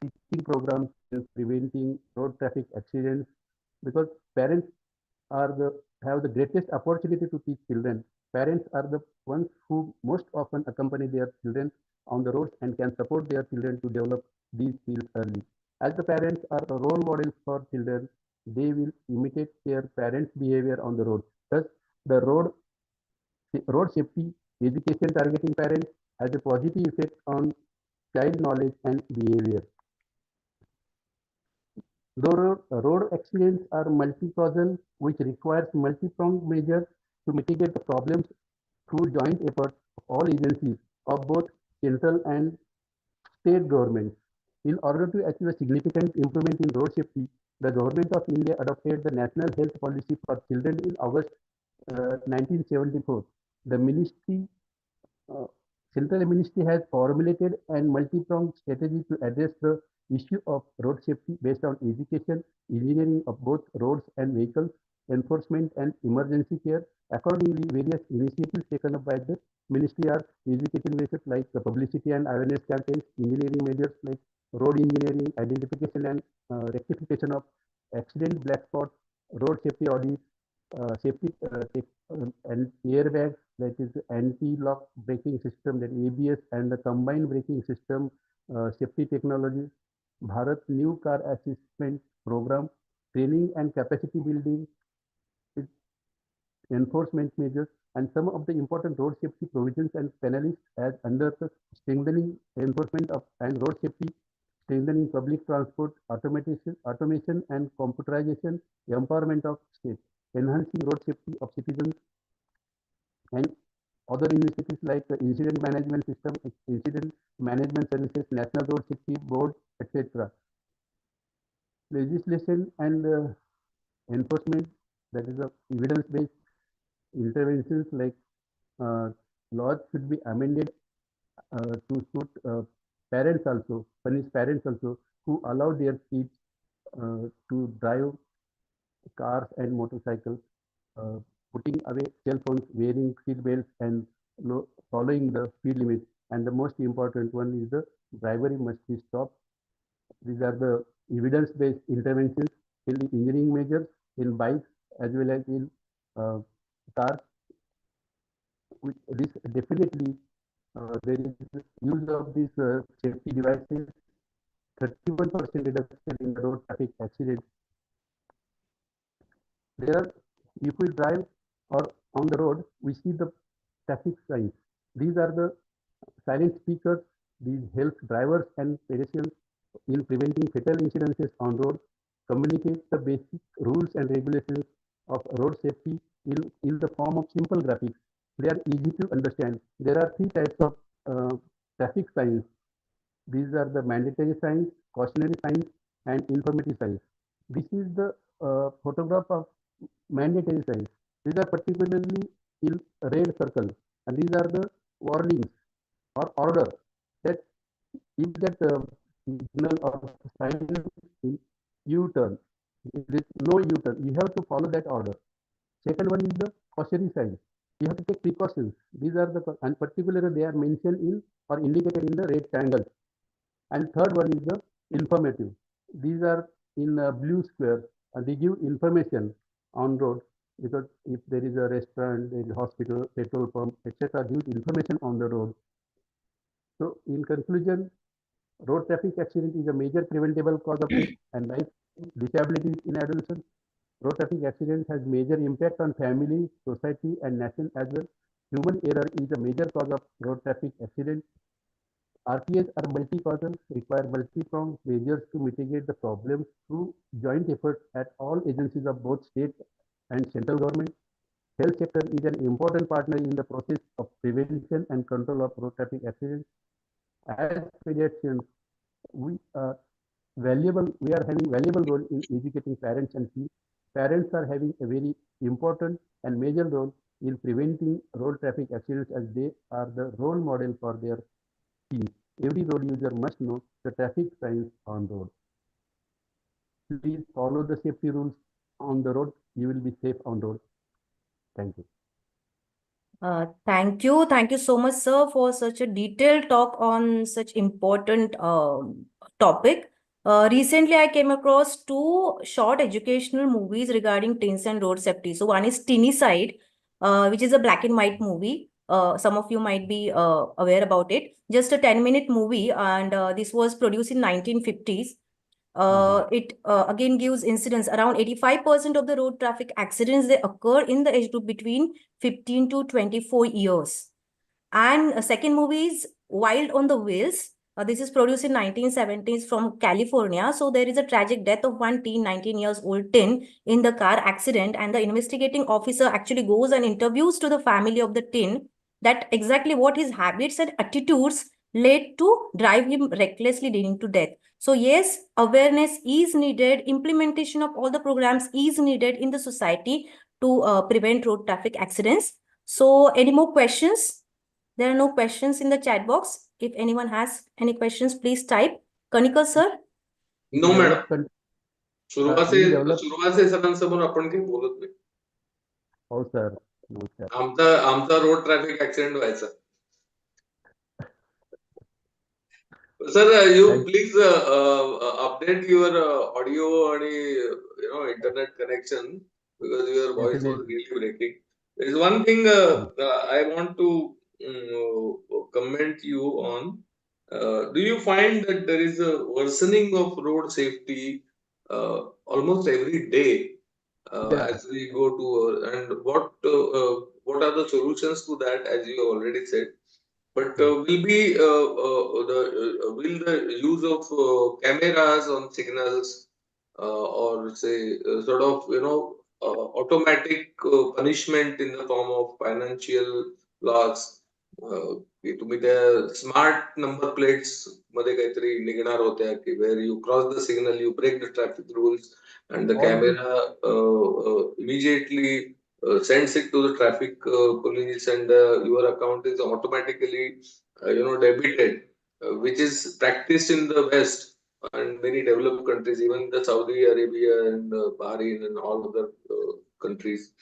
teaching programs in preventing road traffic accidents, because parents have the greatest opportunity to teach children. Parents are the ones who most often accompany their children on the roads and can support their children to develop these skills early. As the parents are role models for children, they will imitate their parents' behavior on the road. Thus, the road safety education targeting parents has a positive effect on child knowledge and behavior. Road accidents are multi-causal, which requires multi-pronged measures to mitigate the problems through joint efforts of all agencies of both central and state governments. In order to achieve a significant improvement in road safety, the Government of India adopted the National Health Policy for Children in August 1974. The Central Ministry has formulated a multi-pronged strategy to address the issue of road safety based on education, engineering of both roads and vehicles, enforcement and emergency care. Accordingly, various initiatives taken up by the Ministry are education measures like the publicity and awareness campaigns, engineering measures like road engineering, identification and rectification of accident black spots, road safety audits, and airbags, that is anti-lock braking system, that ABS, and the combined braking system safety technology, Bharat New Car Assessment Program, training and capacity building, enforcement measures, and some of the important road safety provisions and penalties as under the strengthening enforcement of and road safety, strengthening public transport, automation and computerization, empowerment of states, enhancing road safety of citizens, and other initiatives like the incident management system, incident management services, National Road Safety Board, etc. Legislation and enforcement, that is the evidence-based interventions like laws should be amended to suit parents also, punish parents also who allow their kids to drive cars and motorcycles, putting away cell phones, wearing seat belts, and following the speed limit. And the most important one is the driver must be stopped. These are the evidence-based interventions in the engineering measures in bikes as well as in cars. This definitely there is use of these safety devices, 31% reduction in the road traffic accidents. There are, if we drive or on the road, we see the traffic signs. These are the silent speakers. These help drivers and pedestrians in preventing fatal incidences on road, communicate the basic rules and regulations of road safety in the form of simple graphics. They are easy to understand. There are three types of traffic signs. These are the mandatory signs, cautionary signs, and informative signs. This is the photograph of mandatory signs. These are particularly in red circle, and these are the warnings or order that if that signal or sign in U-turn, there is no U-turn, you have to follow that order. Second one is the cautionary sign. You have to take precautions. These are the, and particularly they are mentioned in or indicated in the red triangle. And third one is the informative. These are in a blue square, and they give information on road, because if there is a restaurant, there is a hospital, petrol pump, etc., give information on the road. So in conclusion, road traffic accident is a major preventable cause of death and life disabilities in adolescents. Road traffic accidents has major impact on family, society, and nation as well. Human error is a major cause of road traffic accidents. RTAs are multi-causal, require multi-pronged measures to mitigate the problems through joint efforts at all agencies of both state and central government. Health sector is an important partner in the process of prevention and control of road traffic accidents. As pediatricians, we are having valuable role in educating parents and teens. Parents are having a very important and major role in preventing road traffic accidents, as they are the role model for their teens. Every road user must know the traffic signs on road. Please follow the safety rules on the road. You will be safe on road. Thank you. Thank you. Thank you so much, sir, for such a detailed talk on such important topic. Recently, I came across two short educational movies regarding teens and road safety. So one is Teeny Side, which is a black and white movie. Some of you might be aware about it. Just a 10-minute movie, and this was produced in 1950s. It again gives incidents. Around 85% of the road traffic accidents, they occur in the age group between 15 to 24 years. And a second movie is Wild on the Wheels. This is produced in 1970s from California. So there is a tragic death of one teen, 19 years old teen, in the car accident, and the investigating officer actually goes and interviews to the family of the teen that exactly what his habits and attitudes led to drive him recklessly, leading to death. So yes, awareness is needed, implementation of all the programs is needed in the society to prevent road traffic accidents. So any more questions? There are no questions in the chat box. If anyone has any questions, please type. Kanikar sir? No madam Develop con- develop- सुरुवात से सरांसमोर आपण काही बोलत नाही. हो sir. नमस्कार. आमचा road traffic accident व्हायचा. Sir, you please update your audio and internet connection because your voice was really breaking. There is one thing I want to comment you on. Do you find that there is a worsening of road safety almost every day as we go to and what are the solutions to that, as you already said? But will the use of cameras on signals or say sort of automatic punishment in the form of financial loss की तुम्ही त्या smart number plates मध्ये काहीतरी निघणार होत्या की where you cross the signal you break the traffic rules and the camera immediately sends it to the traffic police and your account is automatically debited, which is practiced in the West and many developed countries, even the Saudi Arabia and Bahrain and all other countries.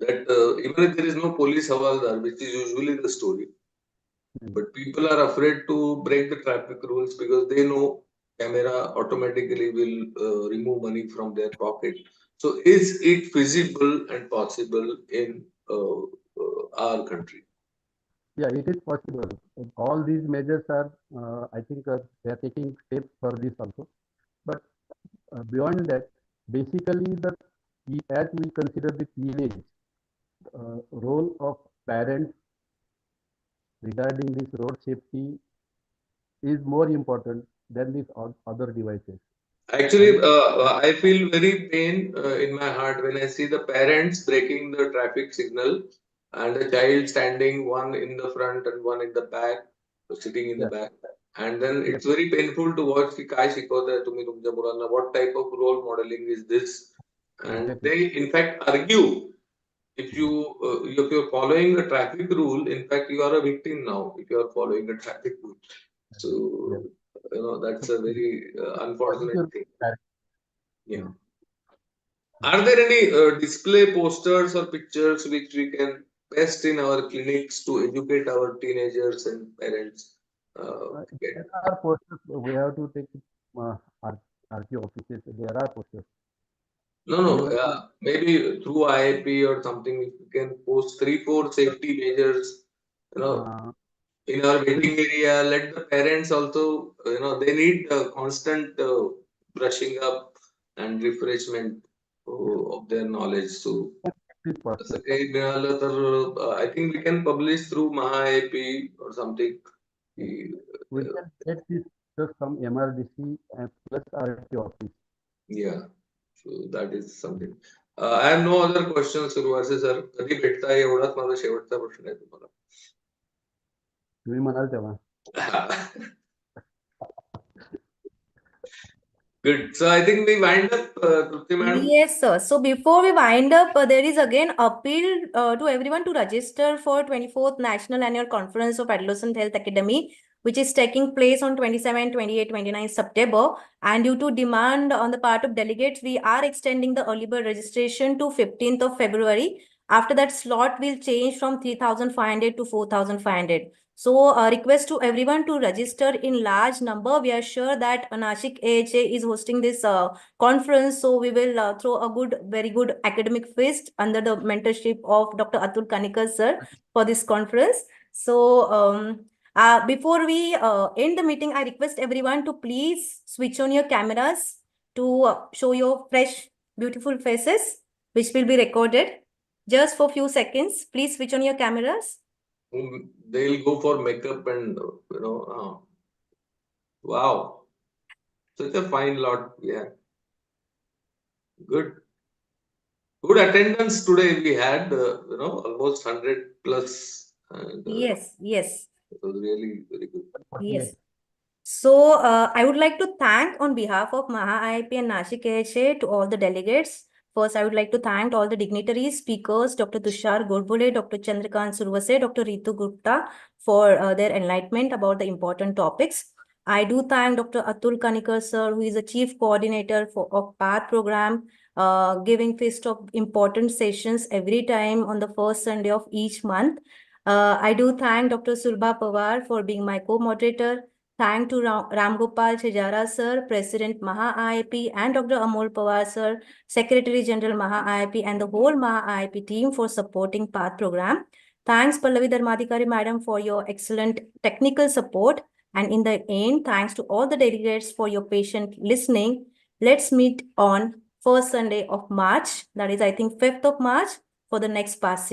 That even if there is no police hawaldar, which is usually the story, but people are afraid to break the traffic rules because they know camera automatically will remove money from their pocket. So is it feasible and possible in our country? Yeah, it is possible. All these measures are, I think, they are taking steps for this also. But beyond that, basically, as we consider the teenage role of parents regarding this road safety is more important than these other devices. Actually, I feel very pain in my heart when I see the parents breaking the traffic signal and the child standing one in the front and one in the back, sitting in the back. And then it's very painful to watch की काय शिकवताय तुम्ही तुमच्या मुलांना, what type of role modeling is this? And they in fact argue if you're following a traffic rule, in fact you are a victim now if you are following a traffic rule. So that's a very unfortunate thing. Yeah. Are there any display posters or pictures which we can paste in our clinics to educate our teenagers and parents? There are posters. We have to take RTO offices. There are posters. No. Maybe through IIP or something, if we can post 3-4 safety measures, in our waiting area. Let the parents also, they need constant brushing up and refreshment of their knowledge. So, असं काही मिळालं तर I think we can publish through MahaIP or something. We can get this just from MRDC and plus RTO office. Yeah, so that is something. I have no other questions, Survase sir. कधी भेटताय एवढाच माझा शेवटचा प्रश्न आहे तुम्हाला. तुम्ही म्हणाल तेव्हा. Good. So I think we wind up, Trupti madam. Yes, sir. So before we wind up, there is again appeal to everyone to register for 24th National Annual Conference of Adolescent Health Academy, which is taking place on 27, 28, 29 September. And due to demand on the part of delegates, we are extending the early bird registration to 15th of February. After that, slot will change from 3,500 to 4,500. So request to everyone to register in large number. We are sure that Nashik AHA is hosting this conference. So we will throw a very good academic feast under the mentorship of Dr. Atul Kanikar sir for this conference. So before we end the meeting, I request everyone to please switch on your cameras to show your fresh, beautiful faces, which will be recorded just for a few seconds. Please switch on your cameras. They'll go for makeup and wow, such a fine lot. Yeah, good attendance today we had. Almost 100 plus. And, Yes. it was really very good. Yes. So I would like to thank on behalf of Maha IIP and Nashik AHA to all the delegates. First, I would like to thank all the dignitaries, speakers, Dr. Tushar Gorbole, Dr. Chandrakant Survase, Dr. Ritu Gupta for their enlightenment about the important topics. I do thank Dr. Atul Kanikar sir, who is the Chief Coordinator of PATH program, giving feast of important sessions every time on the first Sunday of each month. I do thank Dr. Sulbha Pawar for being my co-moderator. Thank to Ram Gopal Chejara sir, President Maha IIP, and Dr. Amol Pawar sir, Secretary General Maha IIP, and the whole Maha IIP team for supporting PATH program. Thanks Pallavi Dharmadhikari madam for your excellent technical support. And in the end, thanks to all the delegates for your patient listening. Let's meet on first Sunday of March, that is I think 5th of March, for the next PATH session.